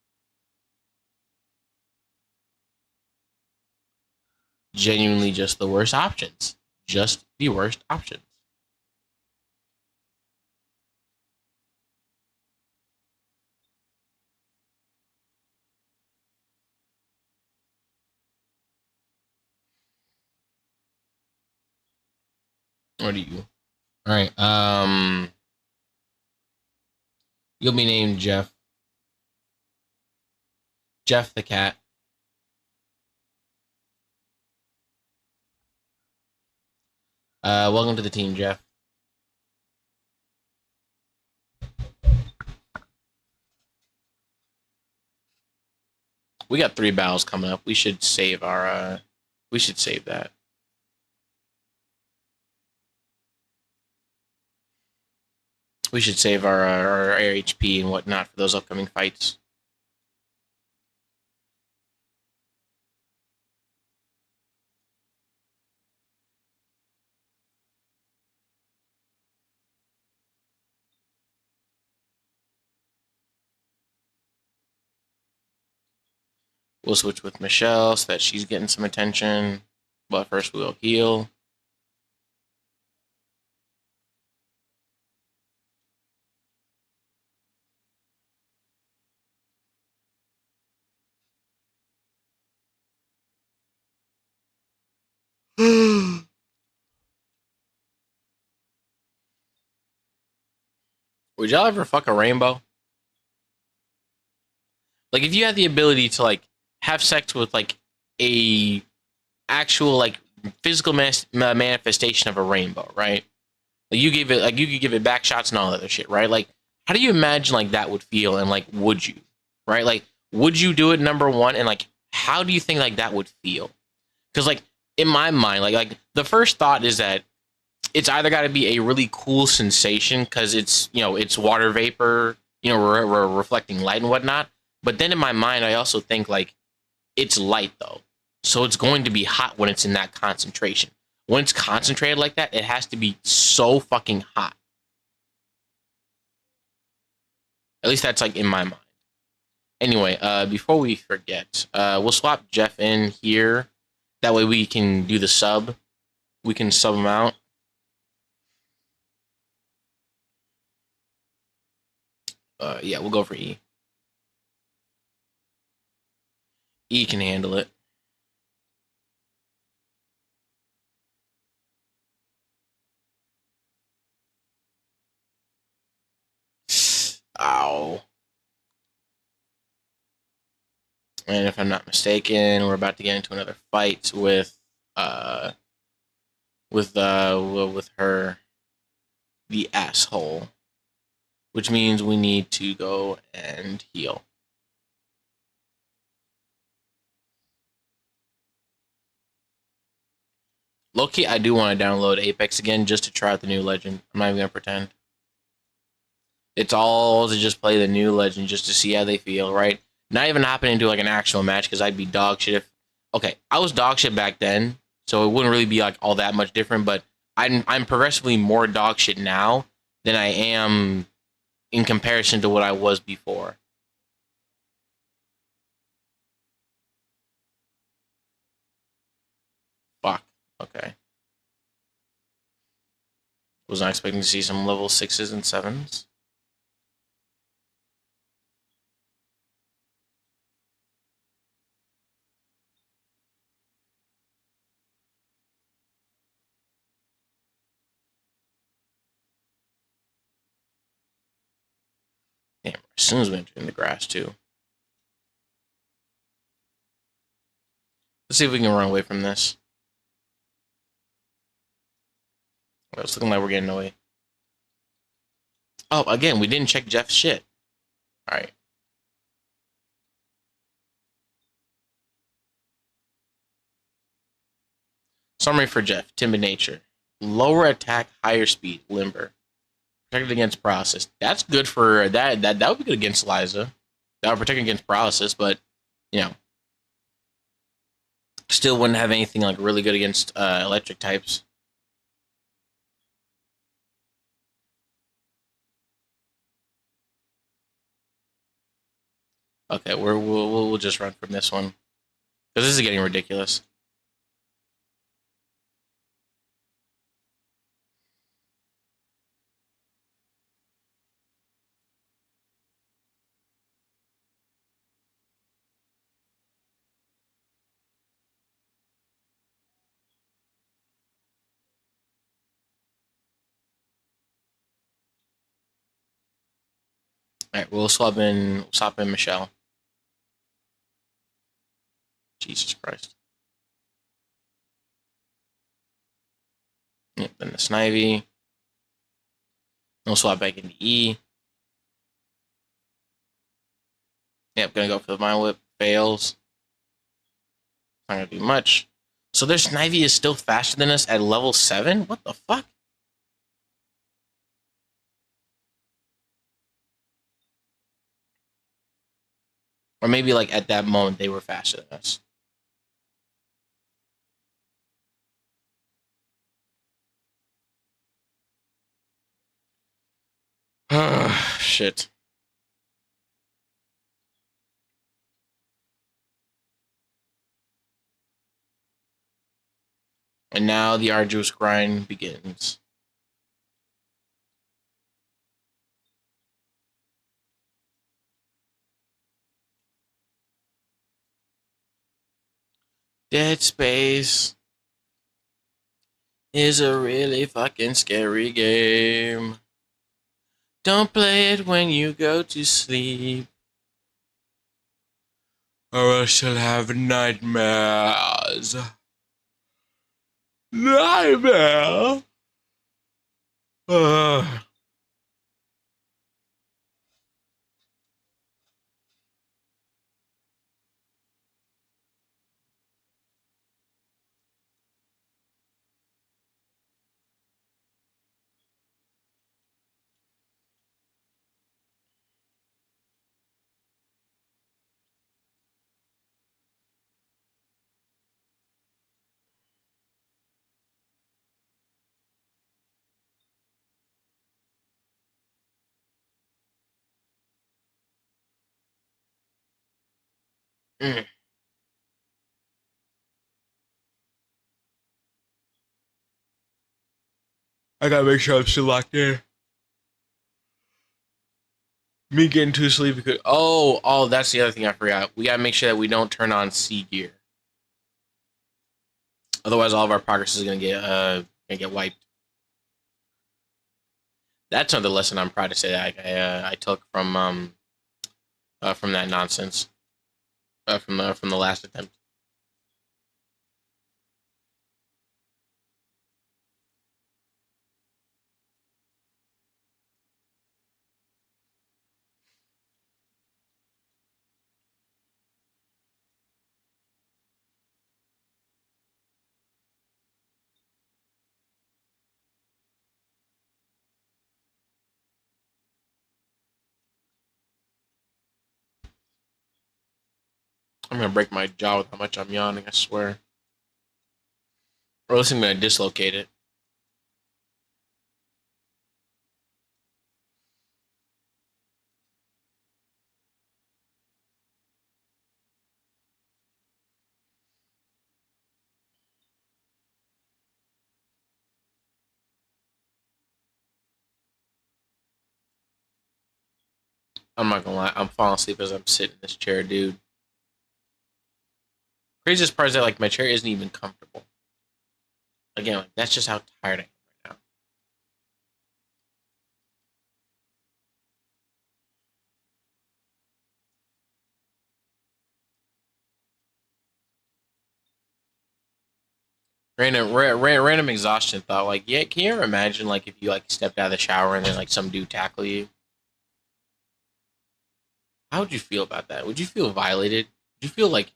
Genuinely just the worst options. Just the worst options. What do you? All right. You'll be named Jeff. Jeff the cat. Welcome to the team, Jeff. We got 3 battles coming up. We should save our. We should save that. We should save our HP and whatnot for those upcoming fights. We'll switch with Michelle so that she's getting some attention. But first, we'll heal. Would y'all ever fuck a rainbow? Like, if you had the ability to like have sex with like a actual like physical manifestation of a rainbow, right? Like you give it like you could give it back shots and all that other shit, right? Like, how do you imagine like that would feel, and like would you, right? Like, would you do it, number one, and like how do you think like that would feel? Because like in my mind, like the first thought is that it's either got to be a really cool sensation because it's, you know, it's water vapor, you know, we're reflecting light and whatnot. But then in my mind, I also think like it's light though, so it's going to be hot when it's in that concentration. When it's concentrated like that, it has to be so fucking hot. At least that's like in my mind. Anyway, before we forget, we'll swap Jeff in here. That way we can do the sub. We can sub him out. Yeah, we'll go for E. E can handle it. Ow. And if I'm not mistaken, we're about to get into another fight with her, the asshole, which means we need to go and heal. Low-key, I do want to download Apex again just to try out the new legend. I'm not even gonna pretend. It's all to just play the new legend just to see how they feel, right? Not even hopping into like an actual match because I'd be dog shit if. Okay, I was dog shit back then, so it wouldn't really be like all that much different. But I'm progressively more dog shit now than I am in comparison to what I was before. Fuck. Okay. Was not expecting to see some level 6s and 7s. Damn, as soon as we enter in the grass too. Let's see if we can run away from this. Well, it's looking like we're getting away. Oh, again, we didn't check Jeff's shit. All right. Summary for Jeff: timid nature, lower attack, higher speed, limber, protected against paralysis. That's good for that. That would be good against Liza. That would protect against paralysis, but you know, Still wouldn't have anything like really good against electric types. Okay, we'll just run from this one because this is getting ridiculous. All right, we'll swap in Michelle. Jesus Christ. Yep, then the Snivy. We'll swap back into E. Yep, gonna go for the Mind Whip. Fails. Not gonna do much. So their Snivy is still faster than us at level 7? What the fuck? Or maybe like at that moment they were faster than us. Shit. And now the arduous grind begins. Dead Space is a really fucking scary game. Don't play it when you go to sleep, or else you'll have nightmares. Nightmare? Mm. I gotta make sure I'm still locked in. Me getting too sleepy could. Oh, that's the other thing I forgot. We gotta make sure that we don't turn on C gear. Otherwise, all of our progress is gonna get wiped. That's another lesson I'm proud to say that I took from that nonsense from the last attempt. I'm gonna break my jaw with how much I'm yawning. I swear. Or else I'm gonna dislocate it. I'm not gonna lie. I'm falling asleep as I'm sitting in this chair, dude. Craziest part is that like my chair isn't even comfortable. Again, like that's just how tired I am right now. Random exhaustion thought. Like, yeah, can you ever imagine like if you like stepped out of the shower and then like some dude tackle you? How would you feel about that? Would you feel violated? Would you feel like?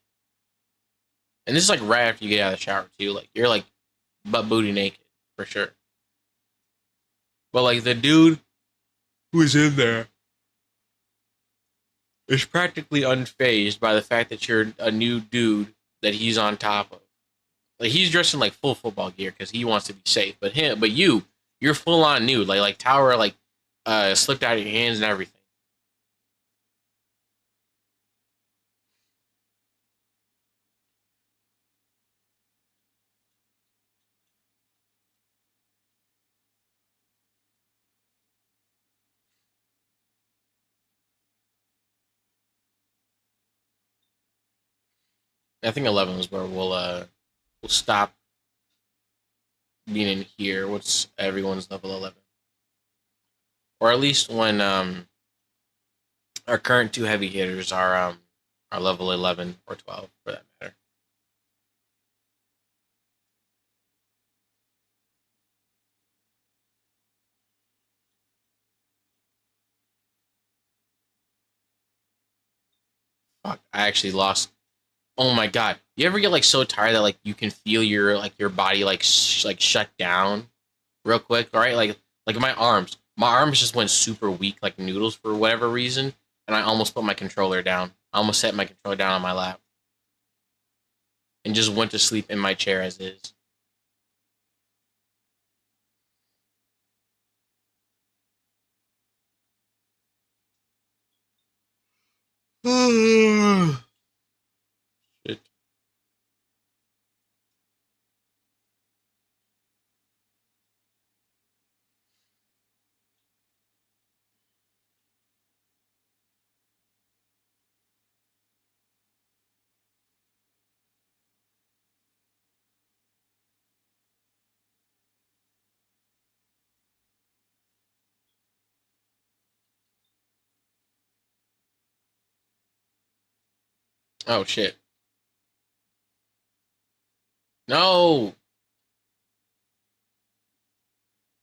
And this is like right after you get out of the shower too. Like you're like butt booty naked for sure. But like the dude who's in there is practically unfazed by the fact that you're a new dude that he's on top of. Like he's dressed in like full football gear because he wants to be safe. But you're full on nude. Like Tower slipped out of your hands and everything. I think 11 is where we'll stop being in here. What's everyone's level 11, or at least when our current two heavy hitters are level 11 or 12 for that matter. Fuck, I actually lost. Oh my god! You ever get like so tired that like you can feel your body like shut down real quick? All right, like my arms just went super weak like noodles for whatever reason, and I almost put my controller down. I almost set my controller down on my lap and just went to sleep in my chair as is. Shit. Oh shit! No,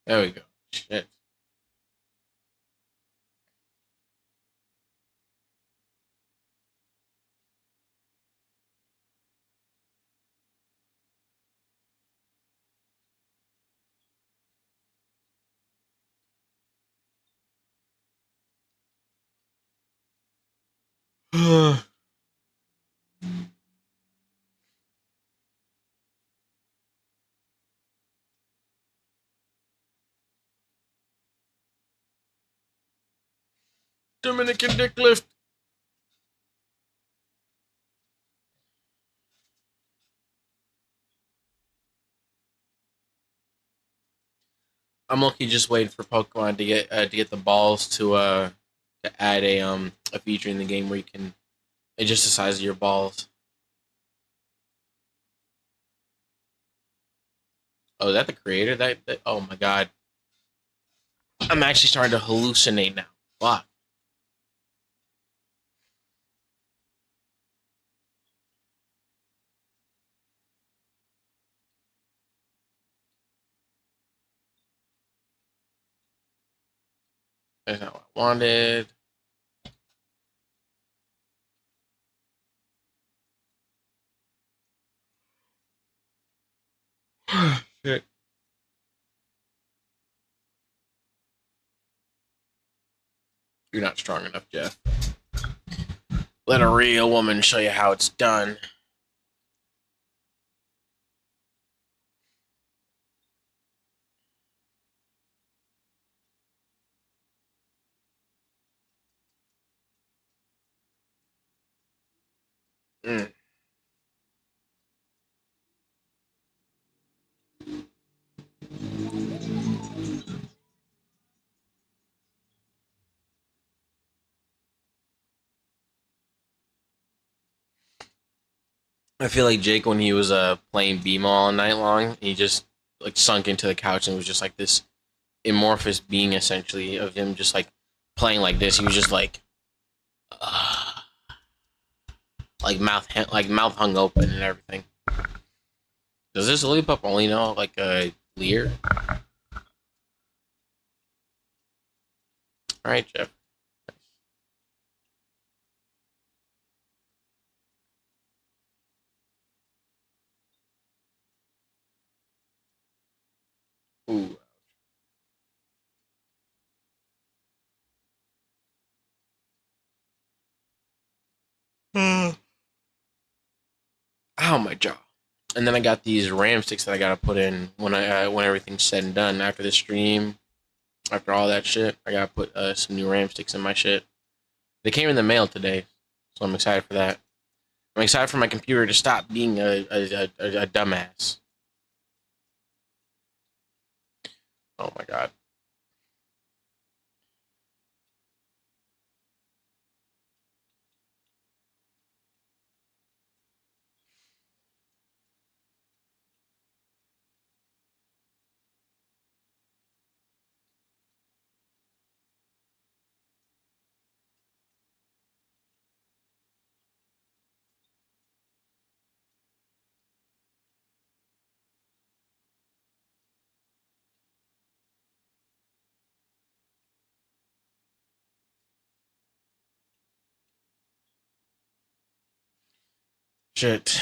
there we go. Shit. Dominican dick lift. I'm lucky just waiting for Pokemon to get the balls to add a feature in the game where you can adjust the size of your balls. Oh, is that the creator? That oh my god, I'm actually starting to hallucinate now. Fuck. That's not what I wanted. Shit. You're not strong enough, Jeff. Let a real woman show you how it's done. Mm. I feel like Jake when he was playing BMO all night long, he just like sunk into the couch and was just like this amorphous being essentially of him just like playing like this. He was just uh, like mouth hung open and everything. Does this Lillipup only know like a Leer? All right, Jeff. Ooh. Ow, my jaw. And then I got these RAM sticks that I gotta put in when everything's said and done after the stream. After all that shit, I gotta put some new RAM sticks in my shit. They came in the mail today, so I'm excited for that. I'm excited for my computer to stop being a dumbass. Oh my god. Shit.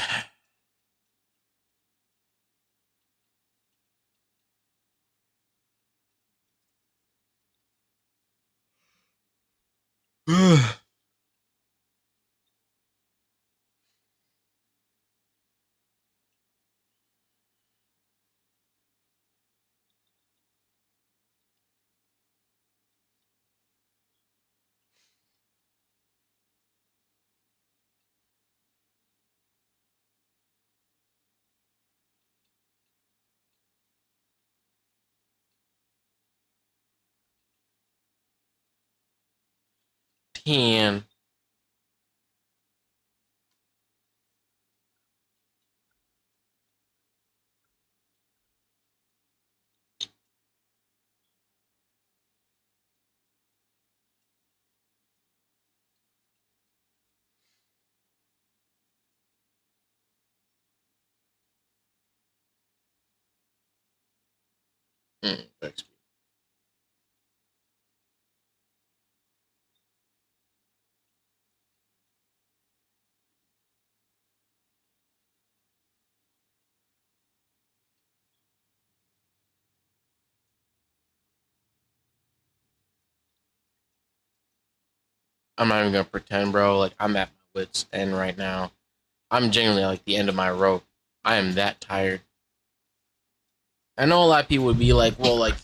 Damn. XP. I'm not even gonna pretend, bro. Like I'm at my wits end right now. I'm genuinely like the end of my rope. I am that tired. I know a lot of people would be like, well, like,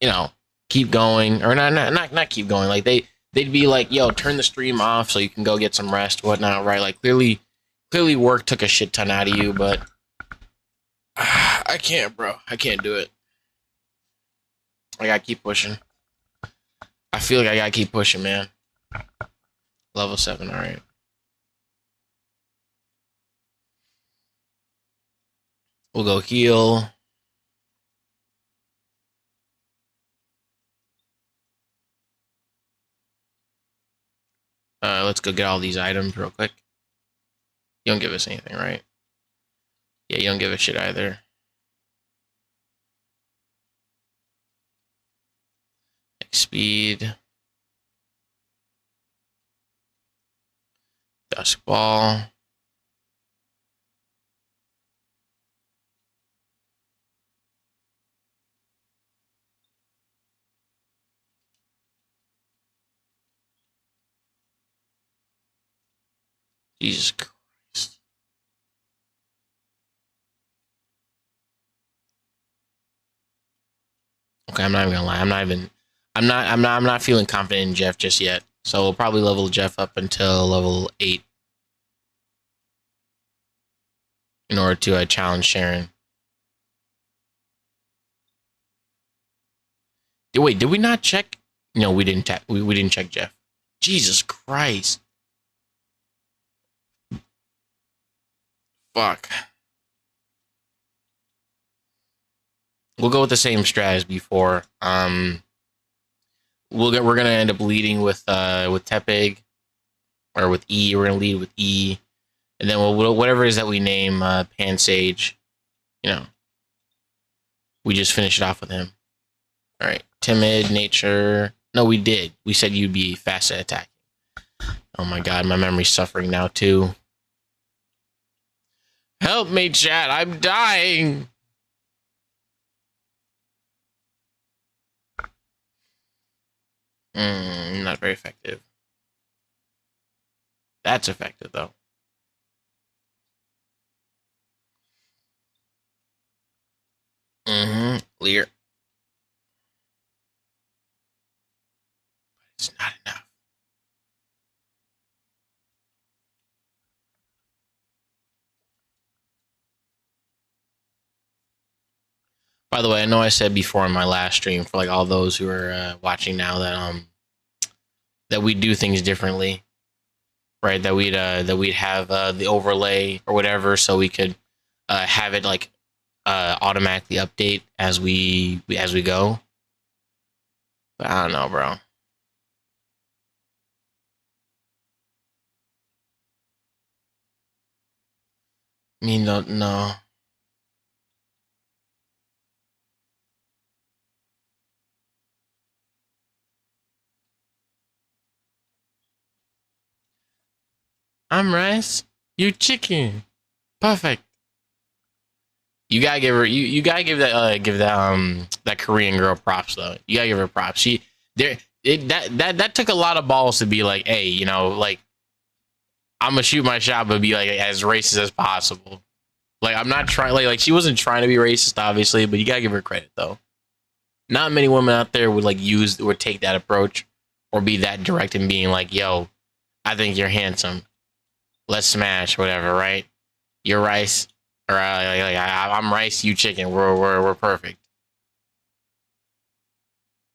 you know, keep going, or not keep going. Like they'd be like, yo, turn the stream off so you can go get some rest, whatnot, right? Like clearly, work took a shit ton out of you, but I can't, bro. I can't do it. I gotta keep pushing. I feel like I gotta keep pushing, man. Level 7, all right. We'll go heal. Let's go get all these items real quick. You don't give us anything, right? Yeah, you don't give a shit either. Speed. Dusk ball. Jesus Christ. Okay, I'm not even gonna lie. I'm not feeling confident in Jeff just yet. So we'll probably level Jeff up until level 8 in order to challenge Sharon. Wait, did we not check? No, we didn't. We didn't check Jeff. Jesus Christ. Fuck. We'll go with the same strat as before. We're gonna end up leading with Tepig, or with E. We're gonna lead with E, and then whatever it is that we name Pansage, you know, we just finish it off with him. All right, timid nature. No, we did. We said you'd be fast at attacking. Oh my god, my memory's suffering now too. Help me, chat! I'm dying. Not very effective. That's effective though. Lear. It's not enough. By the way, I know I said before in my last stream for like all those who are watching now that we do things differently, right? That we'd have the overlay or whatever, so we could have it like automatically update as we go. But I don't know, bro. I mean, no. I'm rice. You chicken. Perfect. You gotta give her. You gotta give that that Korean girl props though. You gotta give her props. She there. That took a lot of balls to be like, hey, like I'm gonna shoot my shot, but be like as racist as possible. Like I'm not trying. Like she wasn't trying to be racist, obviously, but you gotta give her credit though. Not many women out there would take that approach or be that direct in being like, yo, I think you're handsome. Let's smash, whatever, right? You're rice, or I'm rice, you chicken. We're perfect.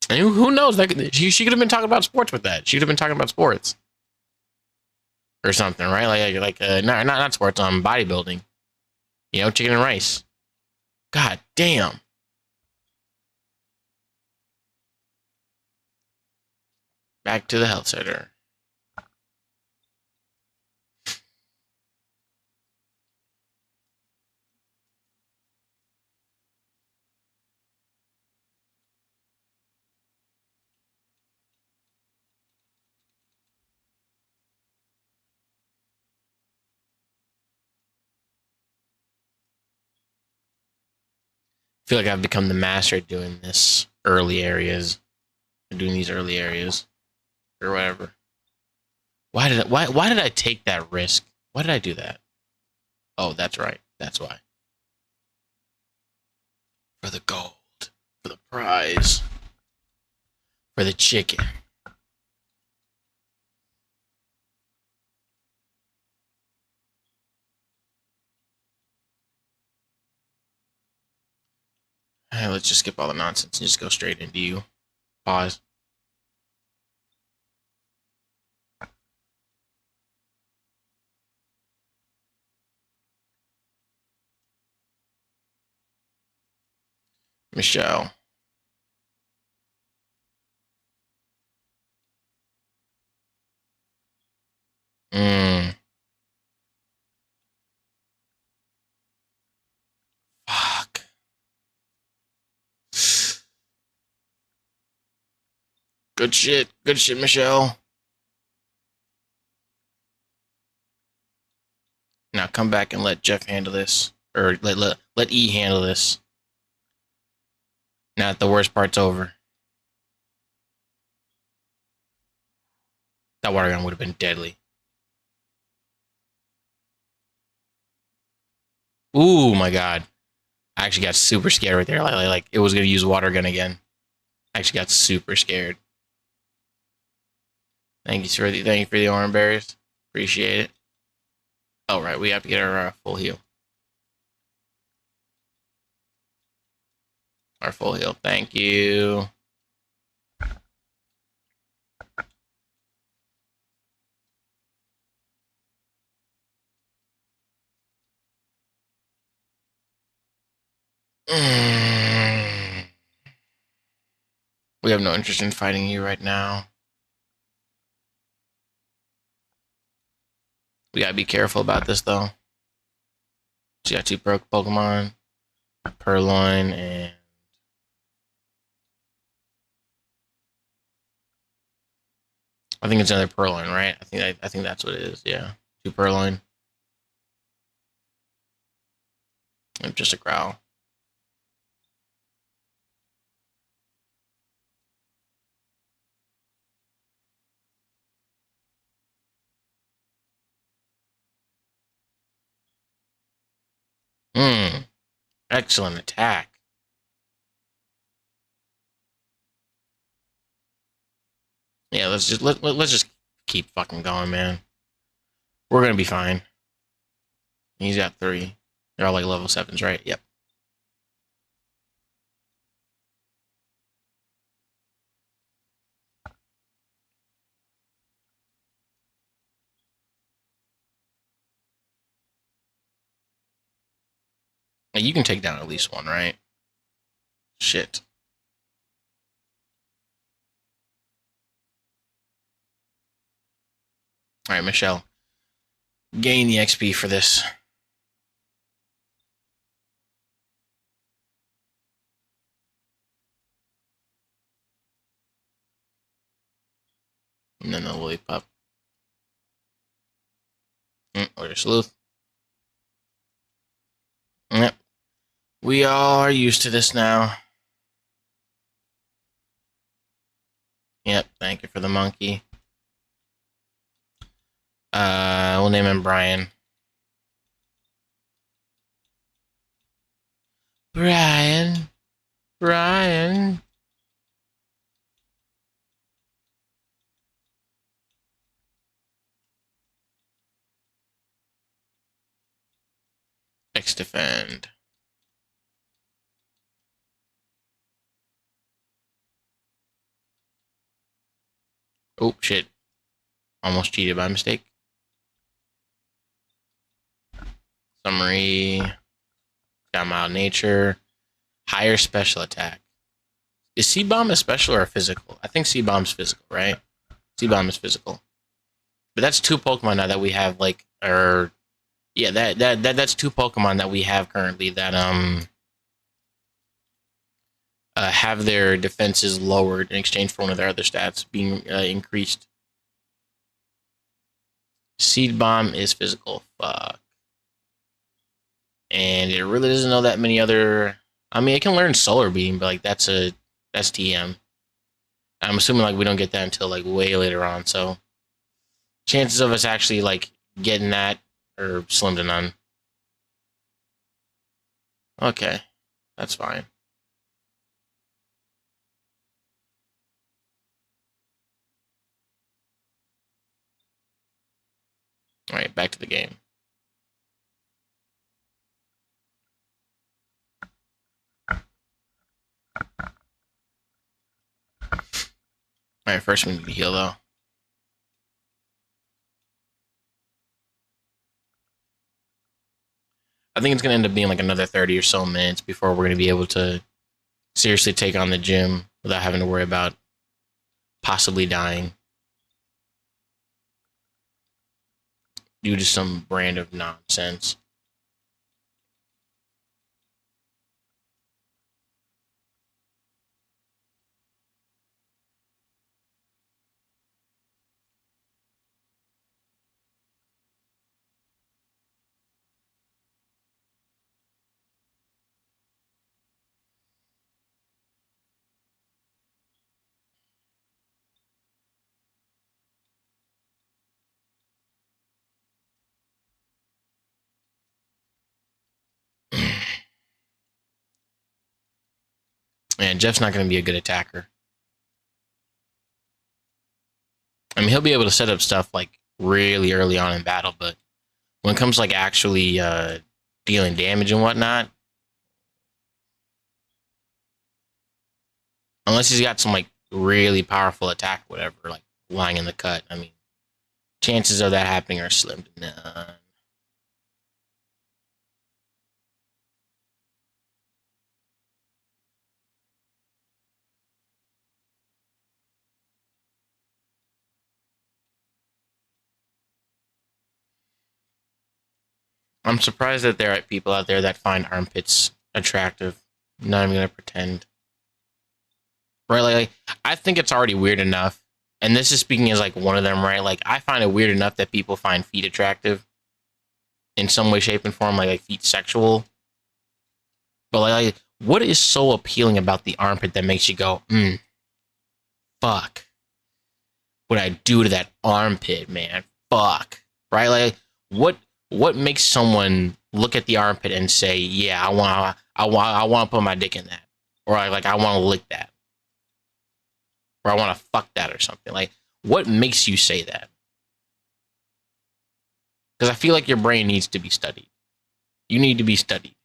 And who knows? She could have been talking about sports with that. She could have been talking about sports or something, right? Not sports, bodybuilding. Chicken and rice. God damn. Back to the health center. I feel like I've become the master at doing this early areas, doing these early areas, or whatever. Why did I take that risk? Why did I do that? Oh, that's right. That's why. For the gold, for the prize, for the chicken. All right, let's just skip all the nonsense and just go straight into you. Pause. Michelle. Mm. Fuck. Good shit. Good shit, Michelle. Now come back and let Jeff handle this. Or let E handle this. Now that the worst part's over. That water gun would have been deadly. Ooh, my God. I actually got super scared right there. Like it was going to use water gun again. I actually got super scared. Thank you for the orange berries. Appreciate it. Oh, right. We have to get our full heal. Our full heal. Thank you. We have no interest in fighting you right now. We gotta be careful about this, though. So you got two Pokemon, Purloin, and I think it's another Purloin, right? I think that's what it is. Yeah, two Purloin, and just a Growl. Excellent attack. Yeah, let's just keep fucking going, man. We're gonna be fine. He's got 3. They're all like level 7s, right? Yep. You can take down at least one, right? Shit. All right, Michelle. Gain the XP for this. And then the lily pup. Or the sleuth. Yep. We all are used to this now. Yep, thank you for the monkey. We'll name him Brian. Brian. Brian. X defend. Oh, shit. Almost cheated by mistake. Summary. Got mild nature. Higher special attack. Is C-Bomb a special or a physical? I think C-Bomb's physical, right? C-Bomb is physical. But that's 2 Pokemon now that we have, like, or yeah, that's 2 Pokemon that we have currently that have their defenses lowered in exchange for one of their other stats being increased. Seed Bomb is physical. Fuck. And it really doesn't know that many other. I mean, it can learn Solar Beam, but like that's TM. I'm assuming like we don't get that until like way later on. So chances of us actually like getting that are slim to none. Okay, that's fine. All right, back to the game. All right, first we need to heal though. I think it's gonna end up being like another 30 or so minutes before we're gonna be able to seriously take on the gym without having to worry about possibly dying due to some brand of nonsense. And Jeff's not going to be a good attacker. I mean, he'll be able to set up stuff like really early on in battle, but when it comes to like actually dealing damage and whatnot, unless he's got some like really powerful attack, whatever, like lying in the cut, I mean, chances of that happening are slim to none. I'm surprised that there are people out there that find armpits attractive. Not even gonna pretend. Right? Like, I think it's already weird enough, and this is speaking as like one of them, right? Like, I find it weird enough that people find feet attractive in some way, shape, and form, like feet sexual. But like, what is so appealing about the armpit that makes you go, fuck? What I do to that armpit, man? Fuck, right? Like, what makes someone look at the armpit and say, yeah, I want to put my dick in that, or I want to lick that, or I want to fuck that, or something? Like, What makes you say that? Because I feel like your brain needs to be studied. You need to be studied.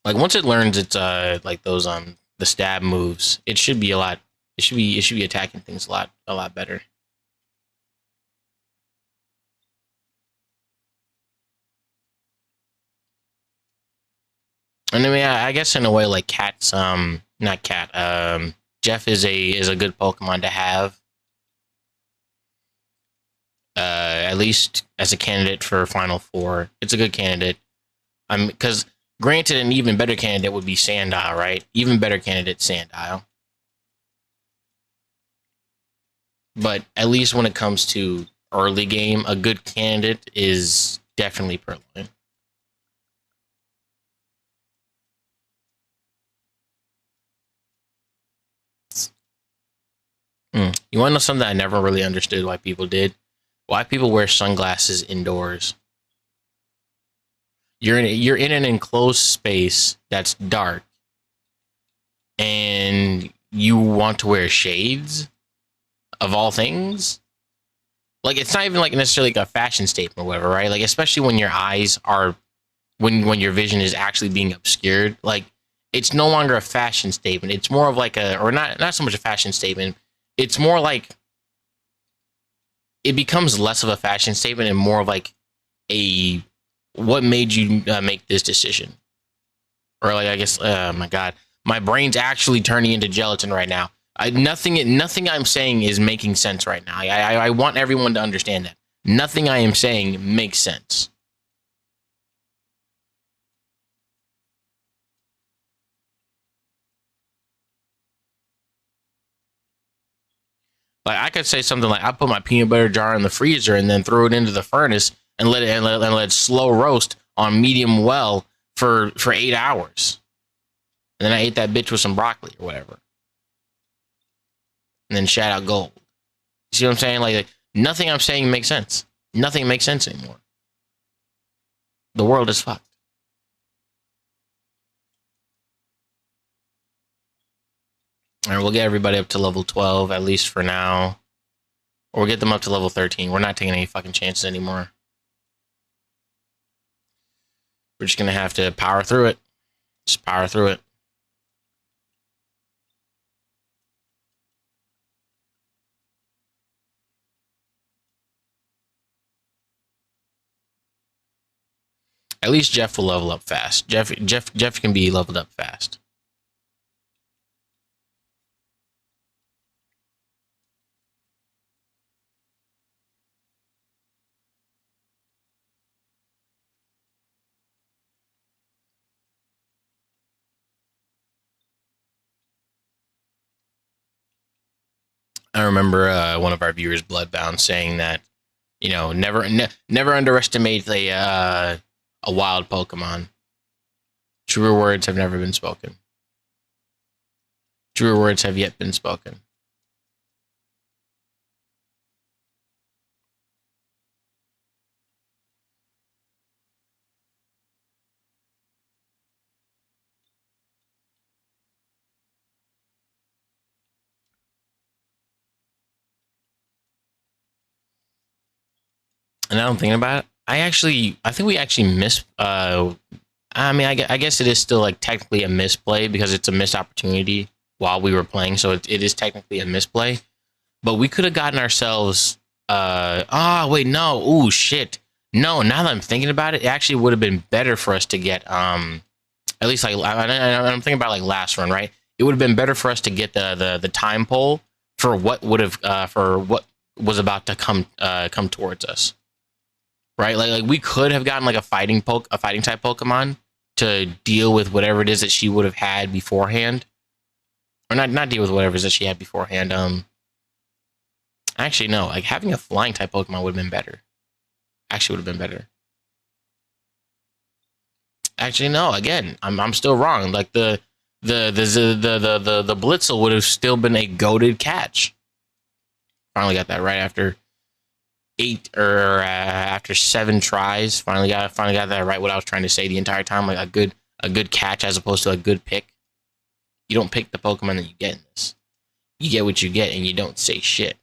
Like once it learns its like those the stab moves, it should be a lot. It should be attacking things a lot better. And I mean, I guess in a way, like Cat's not Cat Jeff is a good Pokemon to have. At least as a candidate for Final Four, it's a good candidate. Because granted, an even better candidate would be Sandile, right? Even better candidate, Sandile. But at least when it comes to early game, a good candidate is definitely Purloin. You want to know something I never really understood why people did? Why people wear sunglasses indoors? You're in an enclosed space that's dark, and you want to wear shades of all things. Like it's not even like necessarily like a fashion statement or whatever, right? Like especially when your eyes are when your vision is actually being obscured, like it's no longer a fashion statement. It's more of like or not so much a fashion statement. It's more like it becomes less of a fashion statement and more of like a what made you make this decision, or like I guess my god, my brain's actually turning into gelatin right now. Nothing I'm saying is making sense right now. I want everyone to understand that nothing I am saying makes sense. Like I could say something like I put my peanut butter jar in the freezer and then throw it into the furnace and let it slow roast on medium well for 8 hours. And then I ate that bitch with some broccoli or whatever. And then shout out gold. You see what I'm saying? Like nothing I'm saying makes sense. Nothing makes sense anymore. The world is fucked. All right, we'll get everybody up to level 12, at least for now. Or we'll get them up to level 13. We're not taking any fucking chances anymore. We're just going to have to power through it. Just power through it. At least Jeff will level up fast. Jeff can be leveled up fast. I remember one of our viewers, Bloodbound, saying that never underestimate a wild Pokemon. Truer words have never been spoken. Truer words have yet been spoken. And now I'm thinking about it, I think we actually missed. I mean, I guess it is still like technically a misplay because it's a missed opportunity while we were playing, so it is technically a misplay. But we could have gotten ourselves. Wait, no. Ooh, shit. No. Now that I'm thinking about it, it actually would have been better for us to get at least like I'm thinking about like last run, right? It would have been better for us to get the time pole for what would have for what was about to come towards us, right? Like we could have gotten like a fighting type Pokemon to deal with whatever it is that she would have had beforehand, or not deal with whatever it is that she had beforehand. Actually, no. Like having a flying type Pokemon would have been better. Actually, would have been better. Actually, no. Again, I'm still wrong. Like the Blitzel would have still been a goated catch. Finally got that right after 8 or after 7 tries. Finally got that right. What I was trying to say the entire time, like a good catch as opposed to a good pick. You don't pick the Pokemon that you get in this. You get what you get, and you don't say shit.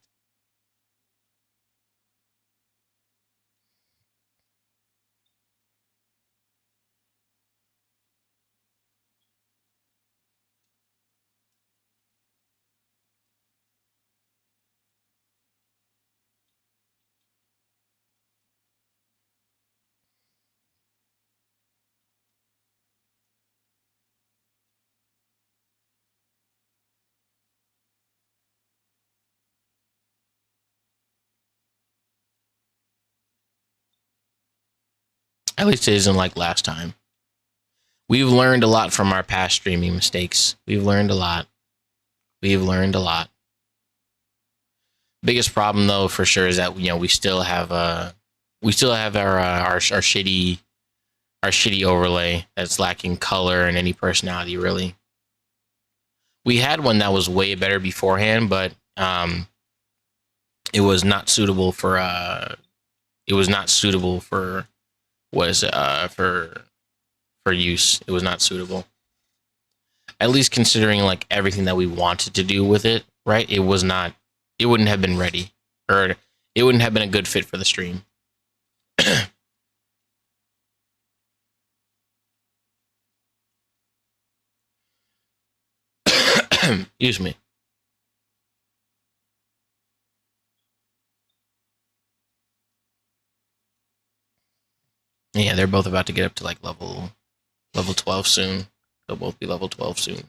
At least it isn't like last time. We've learned a lot from our past streaming mistakes. We've learned a lot. We've learned a lot. Biggest problem though, for sure, is that we still have our shitty overlay that's lacking color and any personality really. We had one that was way better beforehand, but it was not suitable for for use. It was not suitable. At least considering like everything that we wanted to do with it, right? It wouldn't have been ready, or it wouldn't have been a good fit for the stream. Excuse me. Yeah, they're both about to get up to like level 12 soon. They'll both be level 12 soon.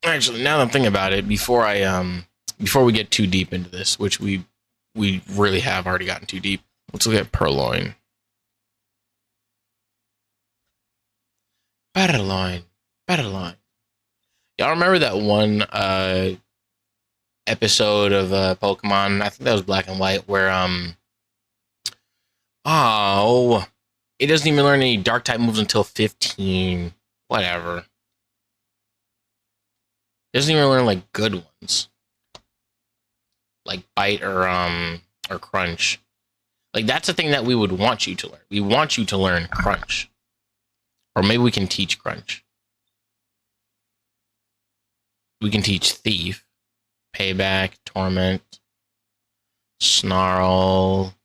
Actually, now that I'm thinking about it, before we get too deep into this, which we really have already gotten too deep, let's look at Purrloin. Purrloin. Y'all remember that one episode of Pokemon? I think that was Black and White, where it doesn't even learn any dark type moves until 15. Whatever. It doesn't even learn like good ones, like Bite or Crunch. Like that's the thing that we would want you to learn. We want you to learn Crunch, or maybe we can teach Crunch. We can teach Thief, Payback, Torment, Snarl,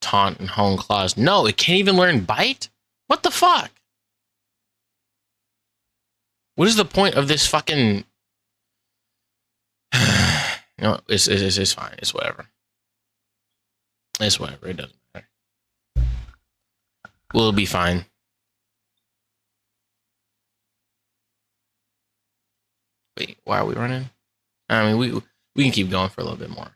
Taunt, and Hone Claws. No, it can't even learn Bite? What the fuck? What is the point of this fucking... No, it's fine. It's whatever. It's whatever. It doesn't matter. We'll be fine. Wait, why are we running? I mean, we can keep going for a little bit more.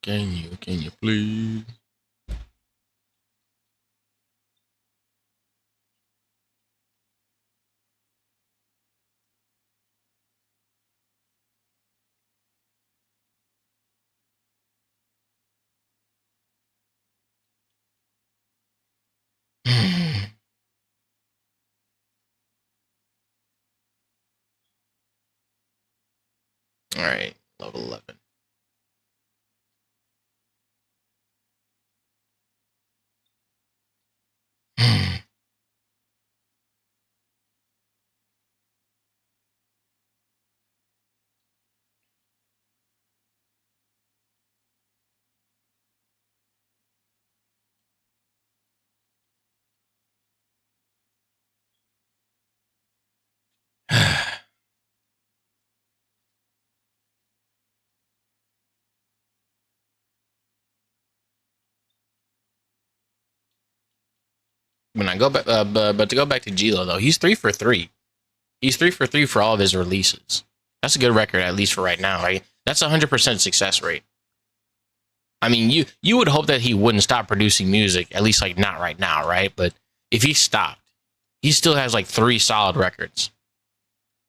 Can you please? All right, level 11. When I go back, but to go back to Gilo though, he's 3 for 3. He's 3 for 3 for all of his releases. That's a good record, at least for right now, right? That's 100% success rate. I mean, you would hope that he wouldn't stop producing music, at least like not right now, right? But if he stopped, he still has like 3 solid records.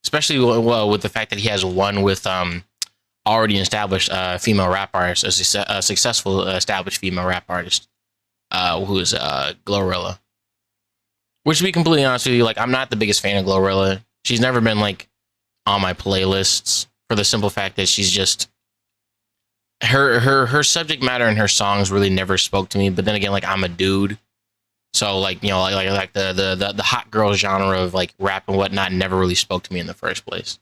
Especially well with the fact that he has one with already established female rap artist, a successful established female rap artist, who is Glorilla. Which, to be completely honest with you, like I'm not the biggest fan of Glorilla. She's never been like on my playlists for the simple fact that she's just her subject matter and her songs really never spoke to me. But then again, like I'm a dude, so like you know like the hot girl genre of like rap and whatnot never really spoke to me in the first place.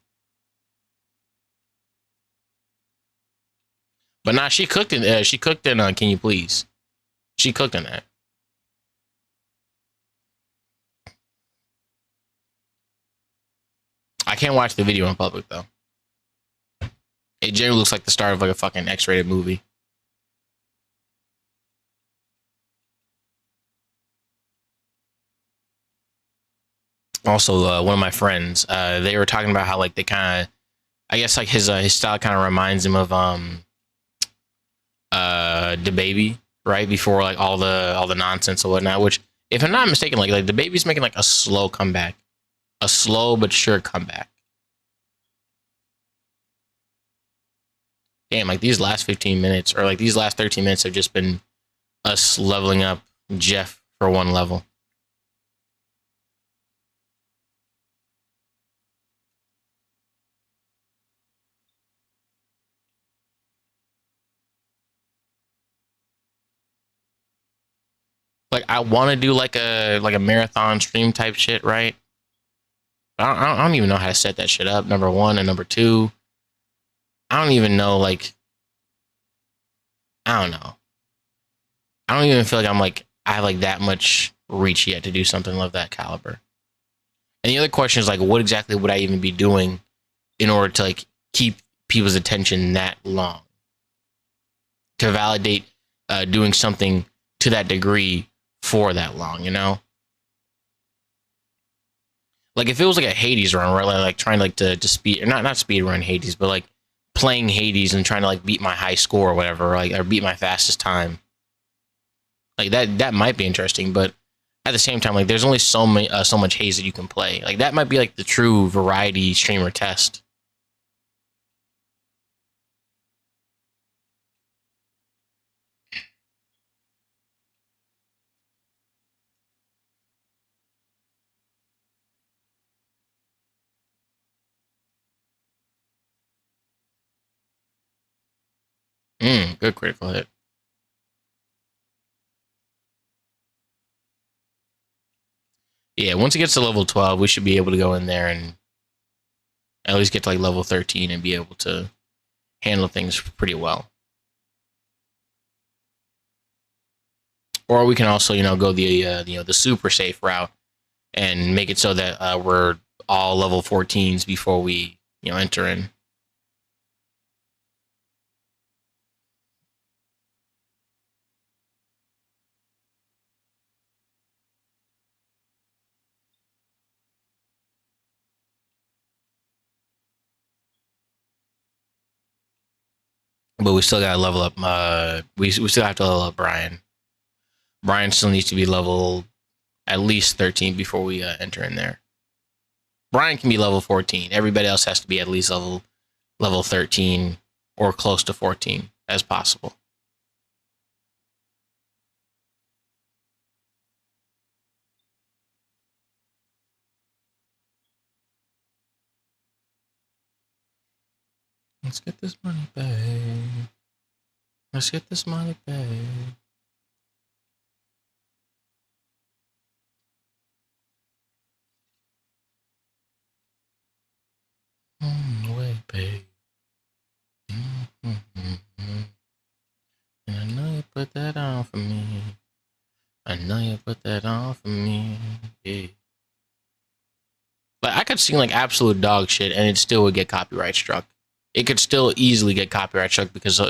But nah, she cooked in Can You Please? She cooked in that. I can't watch the video in public though. It generally looks like the start of like a fucking X-rated movie. Also, one of my friends, they were talking about how like they kind of, I guess like his style kind of reminds him of the baby right before like all the nonsense and whatnot. Which, if I'm not mistaken, like the baby's making like a slow comeback, a slow but sure comeback. Damn, like these last 15 minutes or like these last 13 minutes have just been us leveling up Jeff for one level. Like I want to do like a marathon stream type shit, right? I don't even know how to set that shit up. Number one and number two, I don't even know. Like I don't know. I don't even feel like I have like that much reach yet to do something of that caliber. And the other question is like, what exactly would I even be doing in order to like keep people's attention that long? To validate doing something to that degree for that long, you know? Like if it was like a Hades run, right? Like trying like to speed, or not speed run Hades, but like playing Hades and trying to like beat my high score or whatever, like or beat my fastest time. Like that might be interesting, but at the same time, like there's only so much Haze that you can play. Like that might be like the true variety streamer test. Good critical hit. Yeah, once it gets to level 12, we should be able to go in there and at least get to like level 13 and be able to handle things pretty well. Or we can also, go the super safe route and make it so that we're all level 14s before we, enter in. But we still gotta level up. We still have to level up Brian. Brian still needs to be level at least 13 before we enter in there. Brian can be level 14. Everybody else has to be at least level 13 or close to 14 as possible. Let's get this money back. Let's get this money back. Way babe. And I know you put that on for me. I know you put that on for me. Yeah. Like I could sing like absolute dog shit and it still would get copyright struck. It could still easily get copyright struck because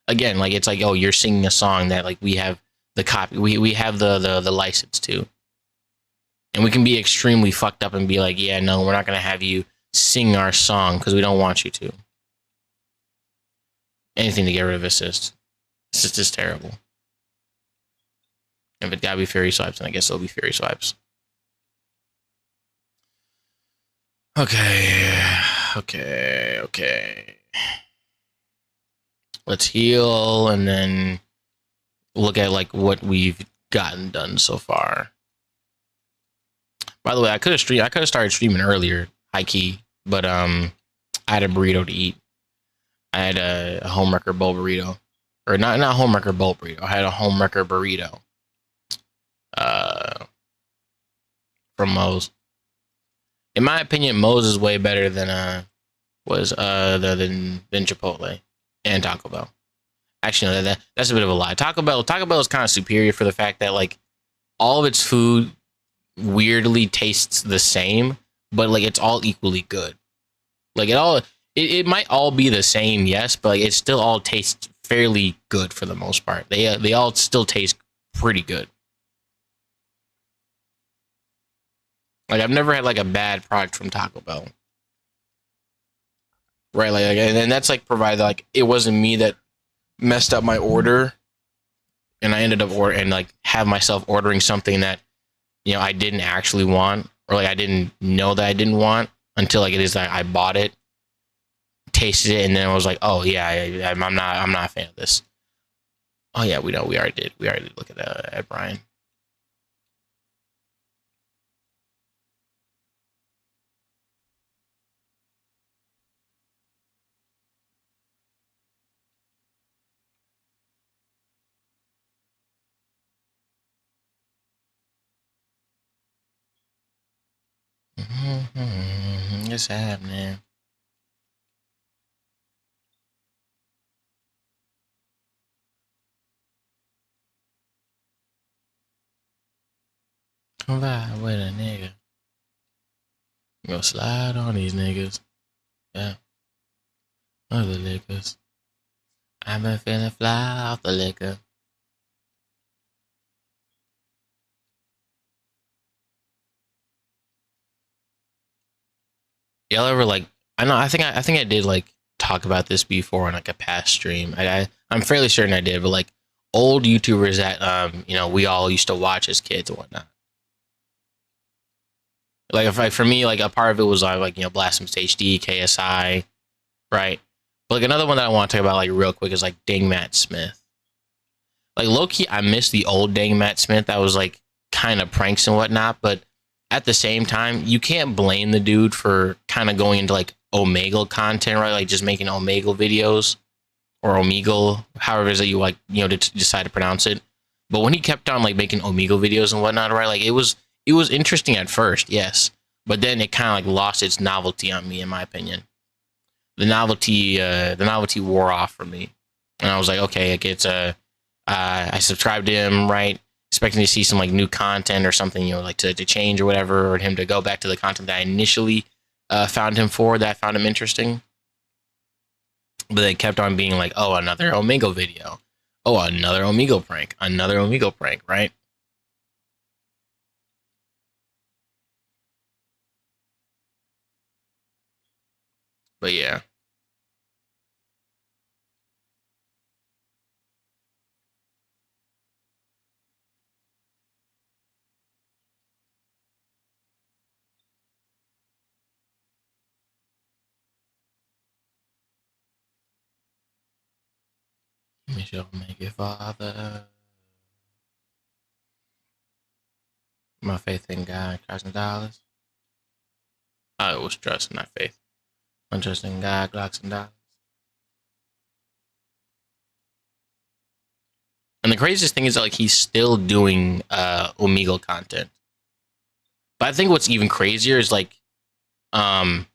again, like it's like, oh, you're singing a song that like we have the copy, we have the license to, and we can be extremely fucked up and be like, yeah, no, we're not gonna have you sing our song because we don't want you to. Anything to get rid of assist. Assist is terrible. If it gotta be Fury Swipes, then I guess it'll be Fury Swipes. Okay. let's heal and then look at like what we've gotten done so far. By the way, I could have started streaming earlier, high key, but I had a burrito to eat. I had a homewrecker bowl burrito, or not homewrecker bowl burrito. I had a homewrecker burrito, from Moe's. In my opinion, Moe's is way better than than Chipotle and Taco Bell. Actually, no, that's a bit of a lie. Taco Bell is kind of superior for the fact that like all of its food weirdly tastes the same, but like it's all equally good. Like it might all be the same, yes, but like, it still all tastes fairly good for the most part. They all still taste pretty good. Like I've never had like a bad product from Taco Bell. Right, like and that's like provided like it wasn't me that messed up my order and I ended up and like have myself ordering something that I didn't actually want, or like I didn't know that I didn't want until like it is like I bought it, tasted it, and then I was like, oh yeah, I'm not a fan of this. Oh yeah, we already did look at Brian. It's happening. Come by with a nigga. Go slide on these niggas. Yeah. Other liquors. I've been feeling fly off the liquor. Y'all ever like? I think I did like talk about this before on like a past stream. I'm fairly certain I did, but like old YouTubers that we all used to watch as kids and whatnot. Like if for me, like a part of it was like Blasphemous HD, KSI, right? But like another one that I want to talk about like real quick is like Dang Matt Smith. Like low key, I miss the old Dang Matt Smith. That was like kind of pranks and whatnot, but at the same time, you can't blame the dude for kind of going into like Omegle content, right? Like just making Omegle videos or Omegle, however it is that you like, decide to pronounce it. But when he kept on like making Omegle videos and whatnot, right? Like it was interesting at first, yes, but then it kind of like lost its novelty on me, in my opinion. The novelty wore off for me, and I was like, okay, like it's I subscribed to him, right? Expecting to see some like new content or something, like to change or whatever, or him to go back to the content that I initially found him for, that I found him interesting. But they kept on being like, oh, another Omegle video. Oh, another Omegle prank, right? But yeah. Michelle, make it father. My faith in God, $1,000. I was trust, not faith. I'm trusting God, Glocks and dollars. And the craziest thing is that, like, he's still doing Omegle content. But I think what's even crazier is like those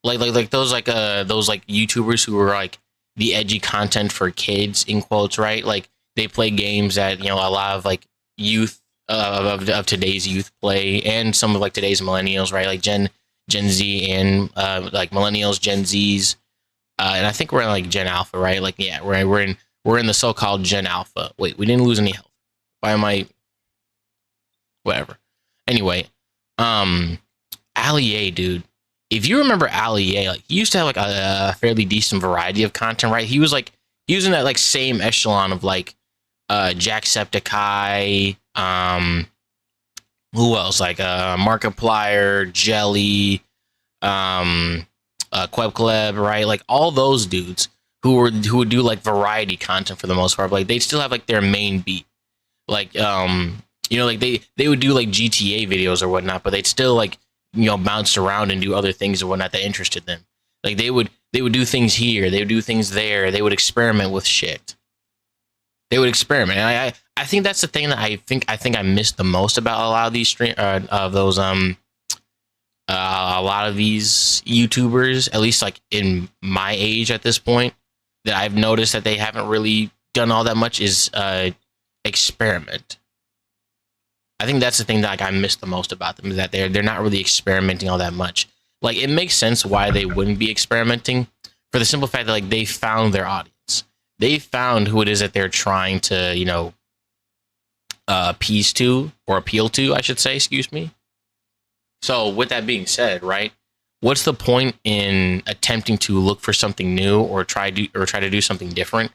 YouTubers who are like the edgy content for kids in quotes, right? Like they play games that a lot of like youth of today's youth play, and some of like today's millennials, right? Like Gen Z and like millennials, Gen Zs, and I think we're in like Gen Alpha, right? Like yeah, we're in the so-called Gen Alpha. Wait, we didn't lose any health. Why am I? Whatever. Anyway, Ali A, dude. If you remember Ali A, like he used to have like a fairly decent variety of content, right? He was in that like same echelon of like Jacksepticeye, who else? Like Markiplier, Jelly, Quebcleb, right? Like all those dudes who would do like variety content for the most part. But, like they'd still have like their main beat. Like you know, like they would do like GTA videos or whatnot, but they'd still like, you know, bounce around and do other things or whatnot that interested them. Like they would do things here, they would do things there, they would experiment with shit. They would experiment. And I think that's the thing that I think I missed the most about a lot of these a lot of these YouTubers, at least like in my age at this point, that I've noticed that they haven't really done all that much is experiment. I think that's the thing that like I miss the most about them, is that they're not really experimenting all that much. Like it makes sense why they wouldn't be experimenting, for the simple fact that like they found their audience. They found who it is that they're trying to, you know, appease to, or appeal to, I should say, excuse me. So with that being said, right, what's the point in attempting to look for something new or try to do something different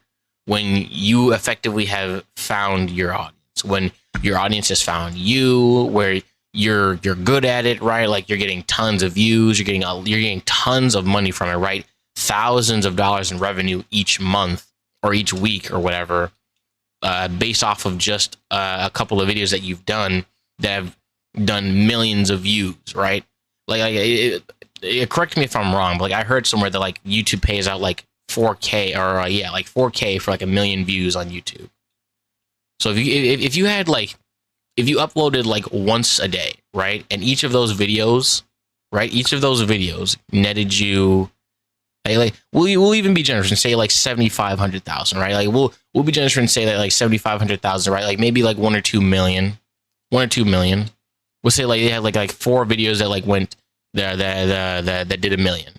when you effectively have found your audience, when your audience has found you, where you're good at it, right? Like you're getting tons of views, you're getting tons of money from it, right? Thousands of dollars in revenue each month or each week or whatever, based off of just a couple of videos that you've done that have done millions of views, right? Like correct me if I'm wrong, but like I heard somewhere that like YouTube pays out like 4K or like 4K for like 1 million views on YouTube. So if you had like, if you uploaded like once a day, right, and each of those videos netted you, like we'll even be generous and say like 7,500,000, right? Like we'll be generous and say that like 7,500,000, right? Like maybe like 1 or 2 million. We'll say like they had like 4 videos that like went that did 1 million.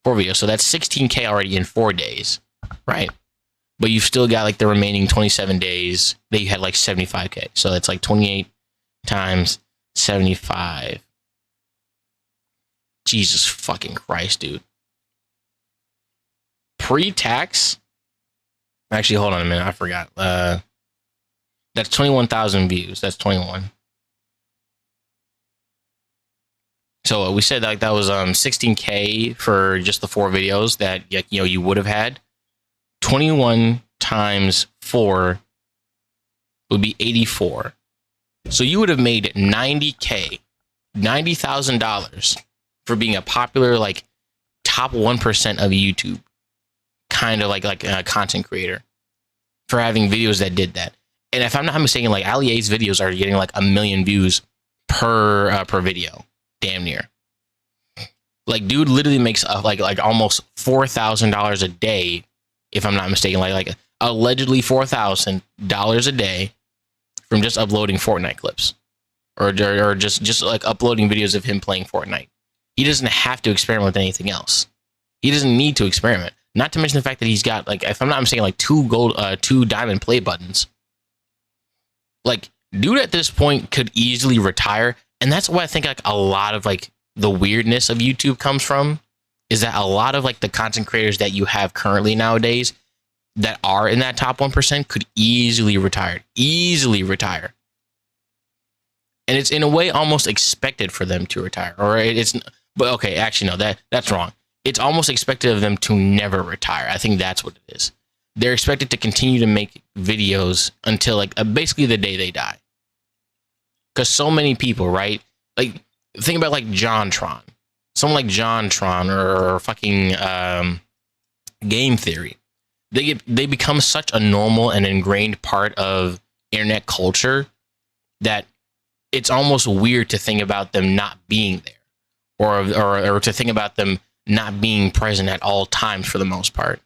4 videos, so that's 16K already in 4 days, right? But you've still got like the remaining 27 days that you had like 75K. So it's like 28 times 75. Jesus fucking Christ, dude. Pre-tax? Actually, hold on a minute. I forgot. That's 21,000 views. That's 21. So we said like that was 16K for just the 4 videos that, you know, you would have had. 21 times 4 would be 84. So you would have made 90K, $90,000 for being a popular, like top 1% of YouTube, kind of like a content creator, for having videos that did that. And if I'm not mistaken, like Ali A's videos are getting like 1 million views per video, damn near. Like dude literally makes like almost $4,000 a day, if I'm not mistaken, like allegedly $4,000 a day from just uploading Fortnite clips, or just like uploading videos of him playing Fortnite. He doesn't have to experiment with anything else. He doesn't need to experiment. Not to mention the fact that he's got, like, if I'm not mistaken, like 2 diamond play buttons. Like, dude at this point could easily retire, and that's why I think like a lot of like the weirdness of YouTube comes from, is that a lot of like the content creators that you have currently nowadays that are in that top 1% could easily retire. And it's in a way almost expected for them to retire, or but okay, actually no, that's wrong. It's almost expected of them to never retire. I think that's what it is. They're expected to continue to make videos until like basically the day they die. Because so many people, right? Like think about like JonTron. Someone like JonTron or fucking Game Theory. They become such a normal and ingrained part of internet culture that it's almost weird to think about them not being there, or to think about them not being present at all times for the most part.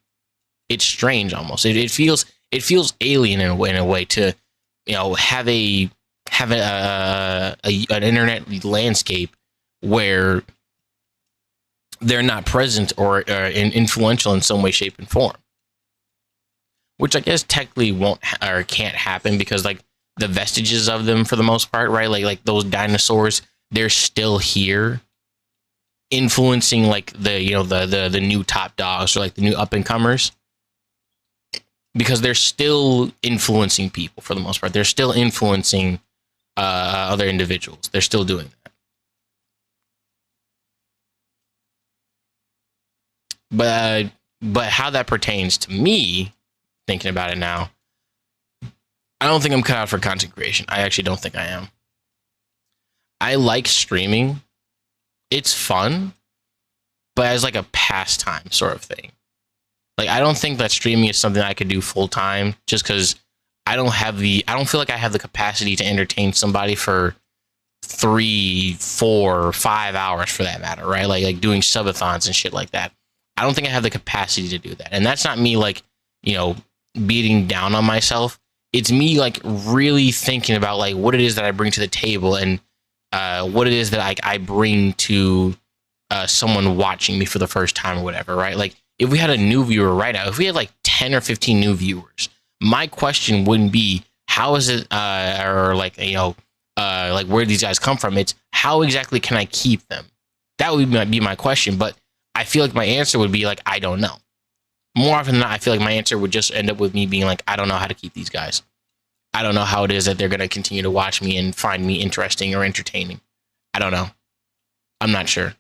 It's strange almost. It feels alien in a way to, you know, have an internet landscape where they're not present or influential in some way, shape, and form. Which I guess technically won't or can't happen, because like the vestiges of them, for the most part, right? Like those dinosaurs, they're still here, influencing like the new top dogs, or like the new up and comers, because they're still influencing people for the most part. They're still influencing other individuals. They're still doing that. But But how that pertains to me, thinking about it now, I don't think I'm cut out for content creation. I actually don't think I am. I like streaming. It's fun, but as like a pastime sort of thing. Like, I don't think that streaming is something I could do full time, just because I don't feel like I have the capacity to entertain somebody for 3, 4, 5 hours for that matter, right? Like doing subathons and shit like that. I don't think I have the capacity to do that. And that's not me like, beating down on myself. It's me like really thinking about like what it is that I bring to the table and what it is that I bring to someone watching me for the first time or whatever, right? Like, if we had a new viewer right now, if we had like 10 or 15 new viewers, my question wouldn't be, how is it, or like, like where these guys come from? It's how exactly can I keep them? That would be my question. But I feel like my answer would be like, I don't know. More often than not, I feel like my answer would just end up with me being like, I don't know how to keep these guys. I don't know how it is that they're going to continue to watch me and find me interesting or entertaining. I don't know. I'm not sure.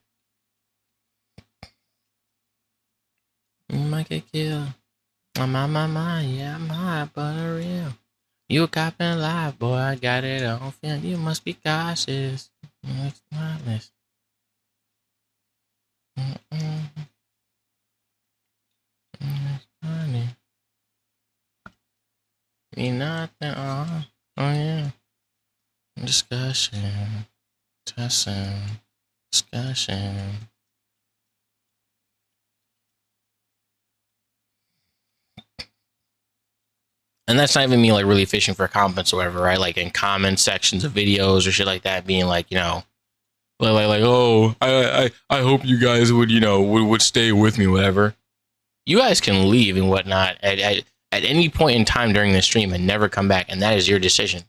You might get killed. I'm on my mind, yeah, I'm high, but real. You a cop and live, boy, I got it on film. You must be cautious. It's mindless. It's funny. Me nothing, oh yeah. Discussion. Discussion. And that's not even me like really fishing for comments or whatever, right? Like in comment sections of videos or shit like that, being like, oh, I hope you guys would stay with me, whatever. You guys can leave and whatnot at any point in time during the stream and never come back, and that is your decision.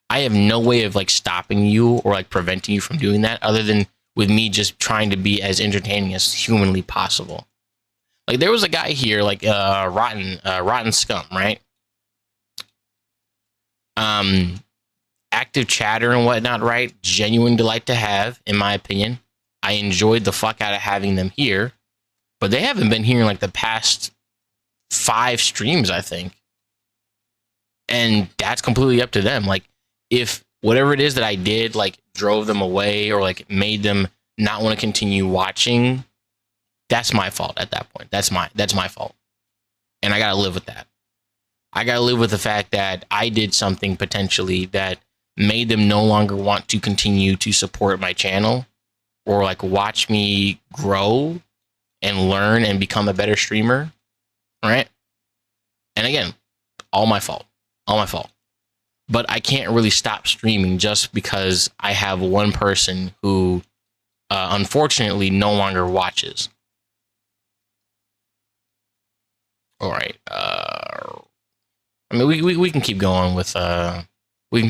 I have no way of like stopping you or like preventing you from doing that, other than with me just trying to be as entertaining as humanly possible. Like, there was a guy here, like Rotten Scum, right? Active chatter and whatnot, right? Genuine delight to have, in my opinion. I enjoyed the fuck out of having them here, but they haven't been here in like the past 5 streams, I think. And that's completely up to them. Like, if whatever it is that I did, like, drove them away or like made them not want to continue watching, that's my fault at that point. That's my fault. And I gotta live with that. I gotta live with the fact that I did something potentially that made them no longer want to continue to support my channel or like watch me grow and learn and become a better streamer, right? And again, all my fault. But I can't really stop streaming just because I have one person who unfortunately no longer watches. All right. I mean, we can keep going with them. With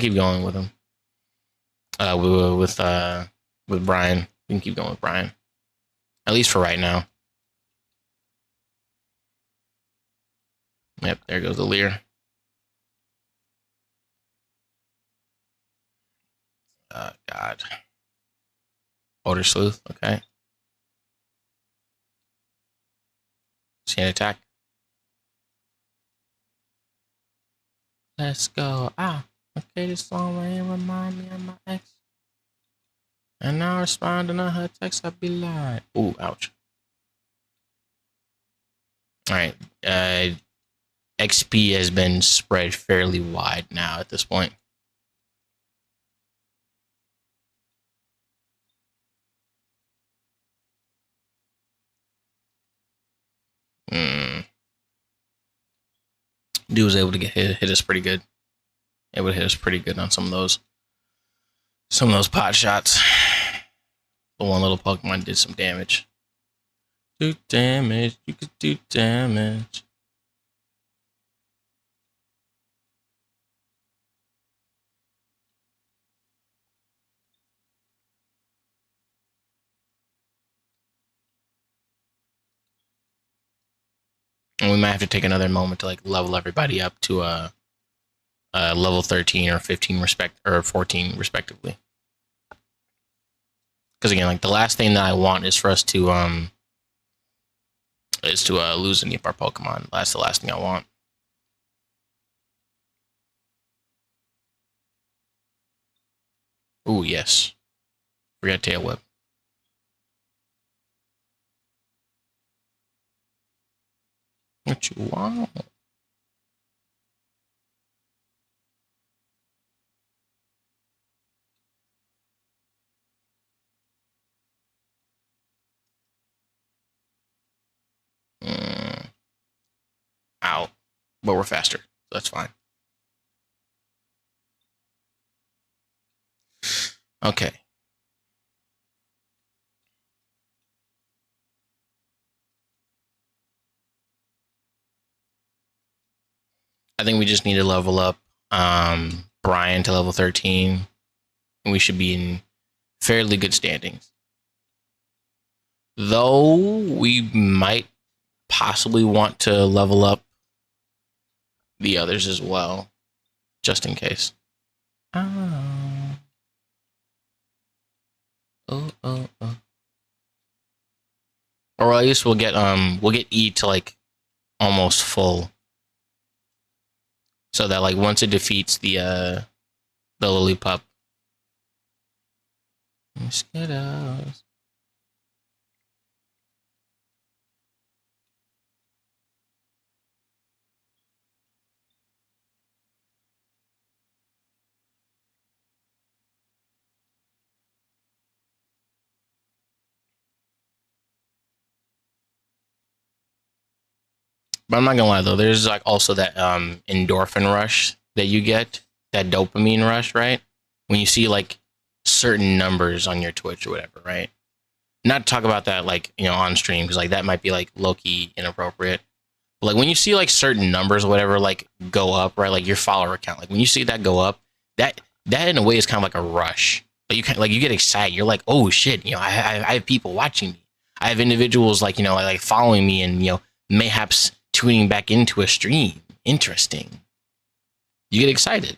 Brian. We can keep going with Brian, at least for right now. Yep, there goes the Lear. God. Older Sleuth, okay. Sand attack. Let's go. Okay, this song right here remind me of my ex. And now responding to her text, I'd be like, ooh, ouch. Alright, XP has been spread fairly wide now at this point. Dude was able to get hit us pretty good. It would hit us pretty good on some of those pot shots. The one little Pokemon did some damage. Do damage. You could do damage. And we might have to take another moment to like level everybody up to level 13 or 15 or 14 respectively. Because again, like the last thing that I want is for us to is to lose any of our Pokemon. That's the last thing I want. Ooh, yes. Forget Tail Whip. What you want? Ow. But we're faster. So that's fine. Okay. I think we just need to level up Brian to level 13. And we should be in fairly good standings. Though we might possibly want to level up the others as well, just in case. Oh. Or at least we'll get E to like almost full. So that like once it defeats the Lillipup. Mosquitoes. But I'm not gonna lie though, there's like also that endorphin rush that you get, that dopamine rush, right? When you see like certain numbers on your Twitch or whatever, right? Not to talk about that like, you know, on stream, because like that might be like low-key inappropriate. But like when you see like certain numbers or whatever like go up, right? Like your follower count. Like when you see that go up, that in a way is kind of like a rush. Like you can like you get excited. You're like, oh shit, you know, I have people watching me. I have individuals like, you know, like following me and, you know, mayhaps tuning back into a stream. Interesting. You get excited.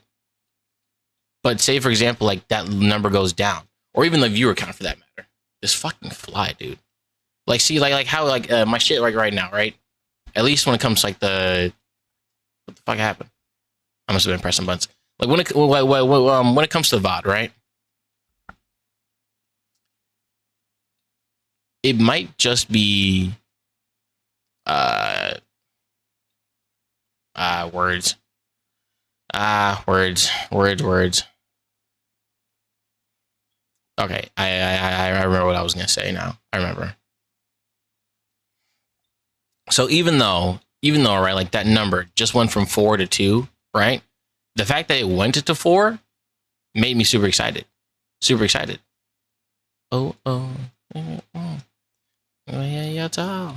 But say for example, like that number goes down, or even the viewer count for that matter. This fucking fly, dude. Like, see, like how like my shit like right now, right? At least when it comes to like what the fuck happened? I must have been pressing buttons. Like when it comes to VOD, right? It might just be words. Words. Okay, I remember what I was gonna say now. I remember. So even though, right, like that number just went from 4 to 2, right? The fact that it went to 4 made me super excited. Super excited. Oh. Yeah.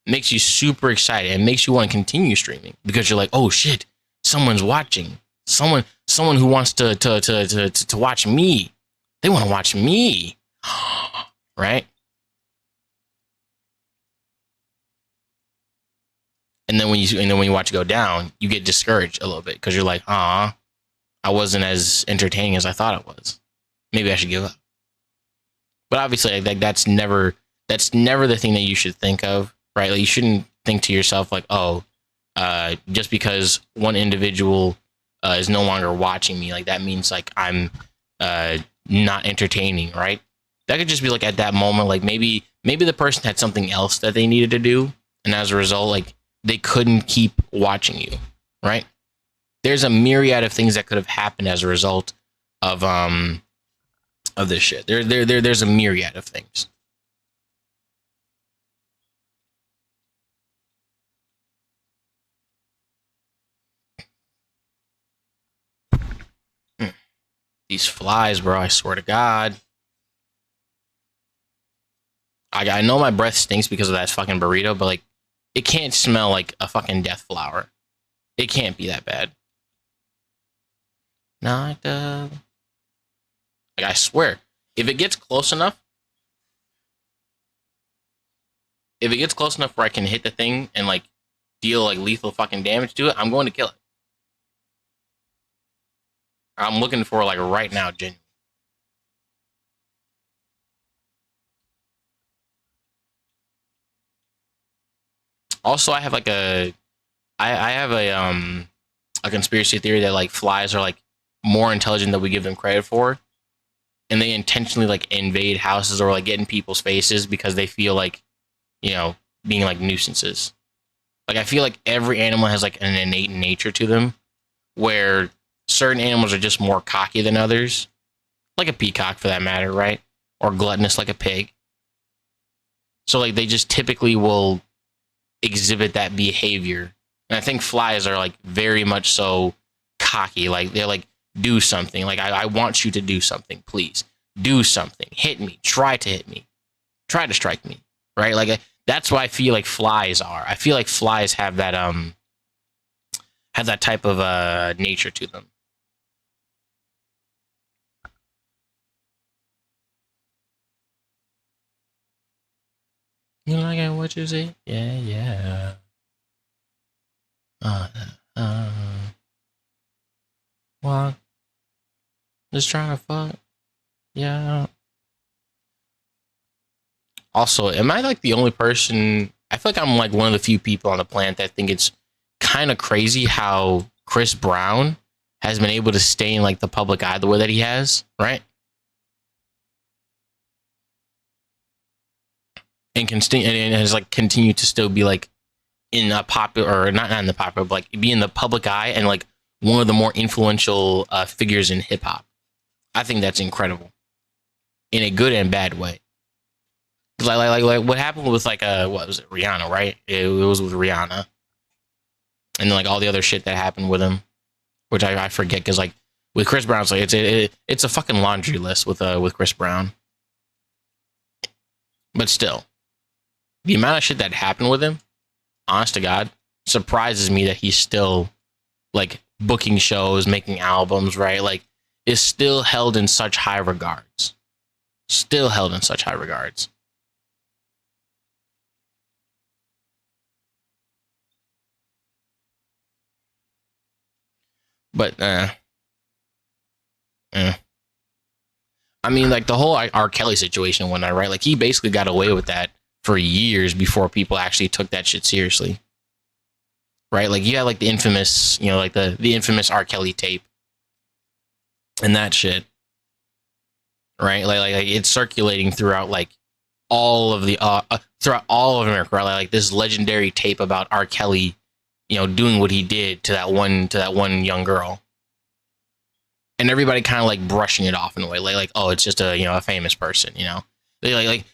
Makes you super excited and makes you want to continue streaming because you're like, oh shit, someone's watching. Someone who wants to watch me. They want to watch me. Right? And then when you watch it go down, you get discouraged a little bit because you're like, I wasn't as entertaining as I thought it was. Maybe I should give up. But obviously, like that's never the thing that you should think of, right? Like you shouldn't think to yourself like, oh, just because one individual is no longer watching me, like that means like I'm not entertaining, right? That could just be like at that moment, like maybe the person had something else that they needed to do, and as a result, like they couldn't keep watching you, right? There's a myriad of things that could have happened as a result of this shit. There's a myriad of things. These flies, bro, I swear to God. I know my breath stinks because of that fucking burrito, but like it can't smell like a fucking death flower. It can't be that bad. Not like I swear, if it gets close enough, where I can hit the thing and like deal like lethal fucking damage to it, I'm going to kill it. I'm looking for like right now, genuinely. Also, I have a conspiracy theory that like flies are like more intelligent than we give them credit for, and they intentionally like invade houses or like get in people's faces because they feel like, you know, being like nuisances. Like I feel like every animal has like an innate nature to them, where certain animals are just more cocky than others, like a peacock for that matter, right? Or gluttonous like a pig. So like they just typically will exhibit that behavior. And I think flies are like very much so cocky. Like they're like, do something. Like I want you to do something, please. Do something. Hit me. Try to hit me. Try to strike me. Right? Like that's why I feel like flies are. I feel like flies have that type of nature to them. You like what you say? Yeah, yeah. Uh, uh, what? Just trying to fuck. Yeah. Also, am I like the only person? I feel like I'm like one of the few people on the planet that think it's kind of crazy how Chris Brown has been able to stay in like the public eye the way that he has, right? And has like continued to still be like in a popular or not in the popular, but like be in the public eye and like one of the more influential figures in hip hop. I think that's incredible in a good and bad way. Like what happened with like what was it, Rihanna, right? It was with Rihanna, and then like all the other shit that happened with him, which I forget because like with Chris Brown, it's like it's a fucking laundry list with Chris Brown. But still, the amount of shit that happened with him, honest to God, surprises me that he's still like booking shows, making albums, right? Like is still held in such high regards. Still held in such high regards. But eh. I mean, like the whole R. Kelly situation and whatnot, right? Like he basically got away with that for years before people actually took that shit seriously, right? Like you had like the infamous, you know, like the infamous R. Kelly tape and that shit, right? Like it's circulating throughout like all of the throughout all of America, right? Like this legendary tape about R. Kelly, you know, doing what he did to that one young girl, and everybody kind of like brushing it off in a way, like oh, it's just a, you know, a famous person, you know. They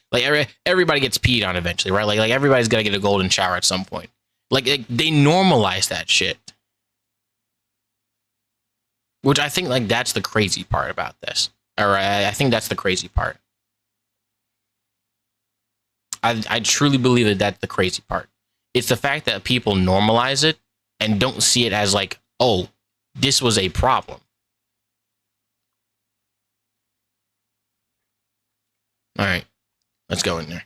everybody gets peed on eventually, right? Like everybody's got to get a golden shower at some point. Like they normalize that shit, which I think like that's the crazy part about this. Or I think that's the crazy part. I truly believe that that's the crazy part. It's the fact that people normalize it and don't see it as like, oh, this was a problem. All right, let's go in there.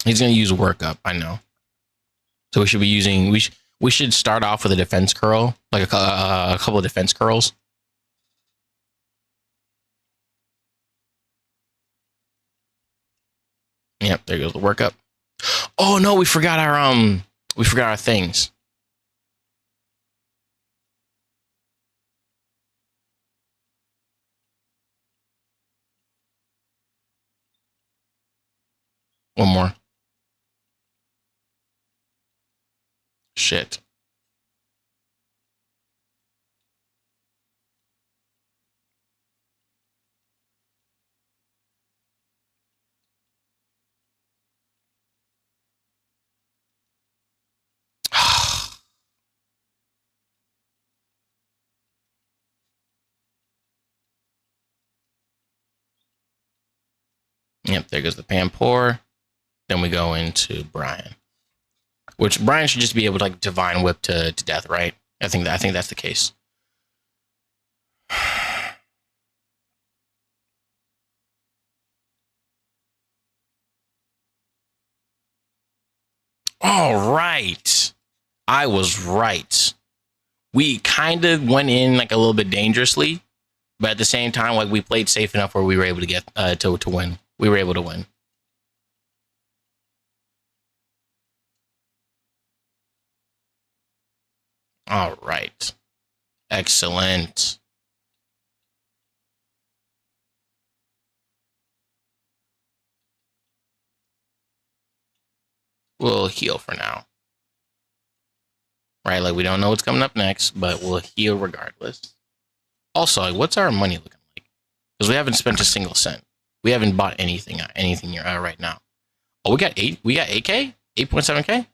He's gonna use workup. I know. So we should be using we should start off with a defense curl, like a couple of defense curls. Yep, there goes the workup. Oh no, we forgot our things. One more. Shit. Yep, there goes the pan pour. Then we go into Brian, which Brian should just be able to like divine whip to death, right? I think that's the case. All right. I was right. We kind of went in like a little bit dangerously, but at the same time, like we played safe enough where we were able to get to win. We were able to win. All right. Excellent. We'll heal for now. Right, like we don't know what's coming up next, but we'll heal regardless. Also, like, what's our money looking like? Because we haven't spent a single cent. We haven't bought anything right now. Oh, we got 8K? 8.7K?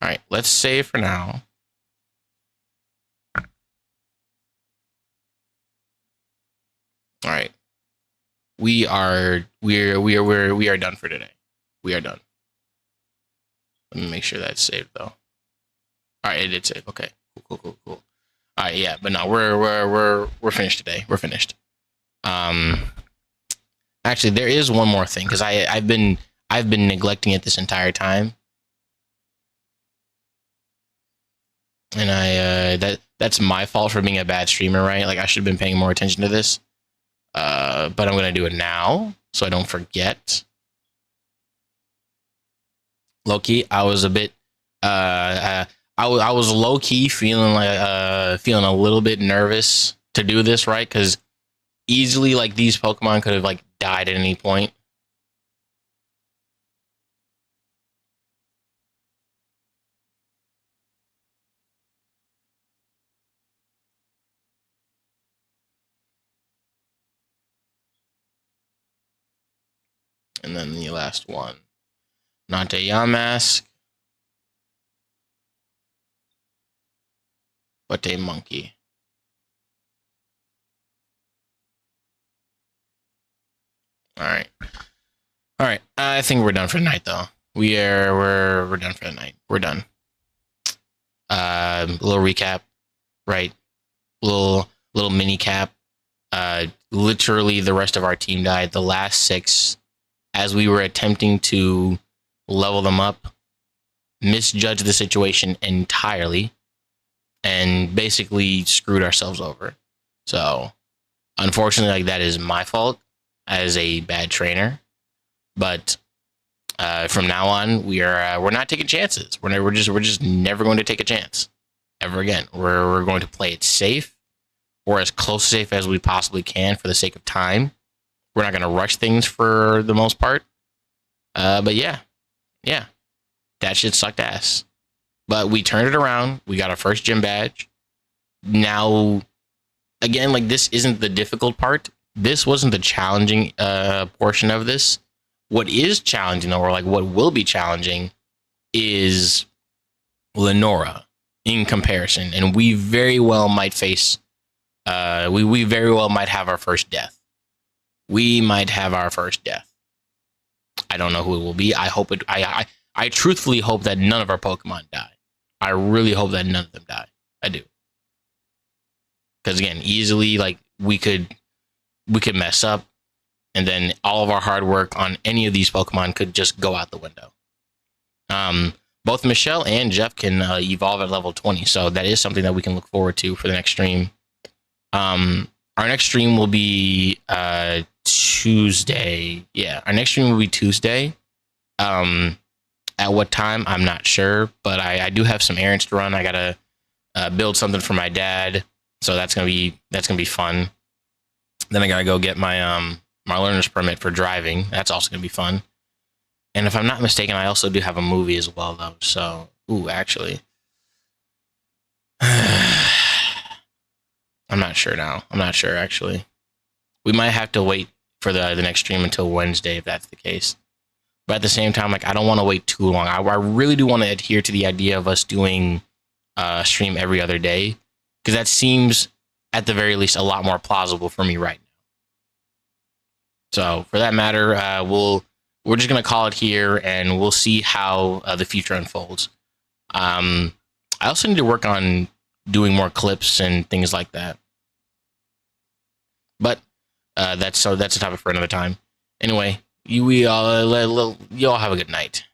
Alright, let's save for now. Alright. We are done for today. We are done. Let me make sure that's saved though. Alright, it did save. Okay. Cool. Alright, yeah, but no, we're finished today. We're finished. Actually, there is one more thing because I've been neglecting it this entire time, and that's my fault for being a bad streamer, right? Like I should have been paying more attention to this, but I'm gonna do it now so I don't forget. Low-key, I was a bit I was low-key feeling like feeling a little bit nervous to do this, right? Because easily like these Pokemon could have like died at any point. And then the last one, Nante Yamask, but a monkey. All right. I think we're done for the night, though. We're done for the night. We're done. A little recap, right? Little mini cap. Literally, the rest of our team died. The last 6, as we were attempting to level them up, misjudged the situation entirely, and basically screwed ourselves over. So, unfortunately, like that is my fault as a bad trainer. But from now on, we're not taking chances. We're just never going to take a chance ever again. We're going to play it safe, or as close to safe as we possibly can for the sake of time. We're not going to rush things for the most part. But yeah, that shit sucked ass. But we turned it around. We got our first gym badge. Now, again, like this isn't the difficult part. This wasn't the challenging portion of this. What is challenging, or like what will be challenging, is Lenora in comparison, and we very well might face. We very well might have our first death. We might have our first death. I don't know who it will be. I hope it. I truthfully hope that none of our Pokemon die. I really hope that none of them die. I do. Because again, easily like we could mess up, and then all of our hard work on any of these Pokemon could just go out the window. Both Michelle and Jeff can evolve at level 20, so that is something that we can look forward to for the next stream. Our next stream will be Tuesday. Yeah, our next stream will be Tuesday. At what time, I'm not sure, but I do have some errands to run. I gotta build something for my dad, so that's gonna be fun. Then I gotta go get my my learner's permit for driving. That's also gonna be fun. And if I'm not mistaken, I also do have a movie as well, though. So, actually, I'm not sure now. I'm not sure actually. We might have to wait for the next stream until Wednesday if that's the case. But at the same time, like I don't want to wait too long. I really do want to adhere to the idea of us doing a stream every other day, because that seems at the very least a lot more plausible for me right now. So for that matter, we're just gonna call it here, and we'll see how the future unfolds. I also need to work on doing more clips and things like that. But that's a topic for another time. Anyway, you all have a good night.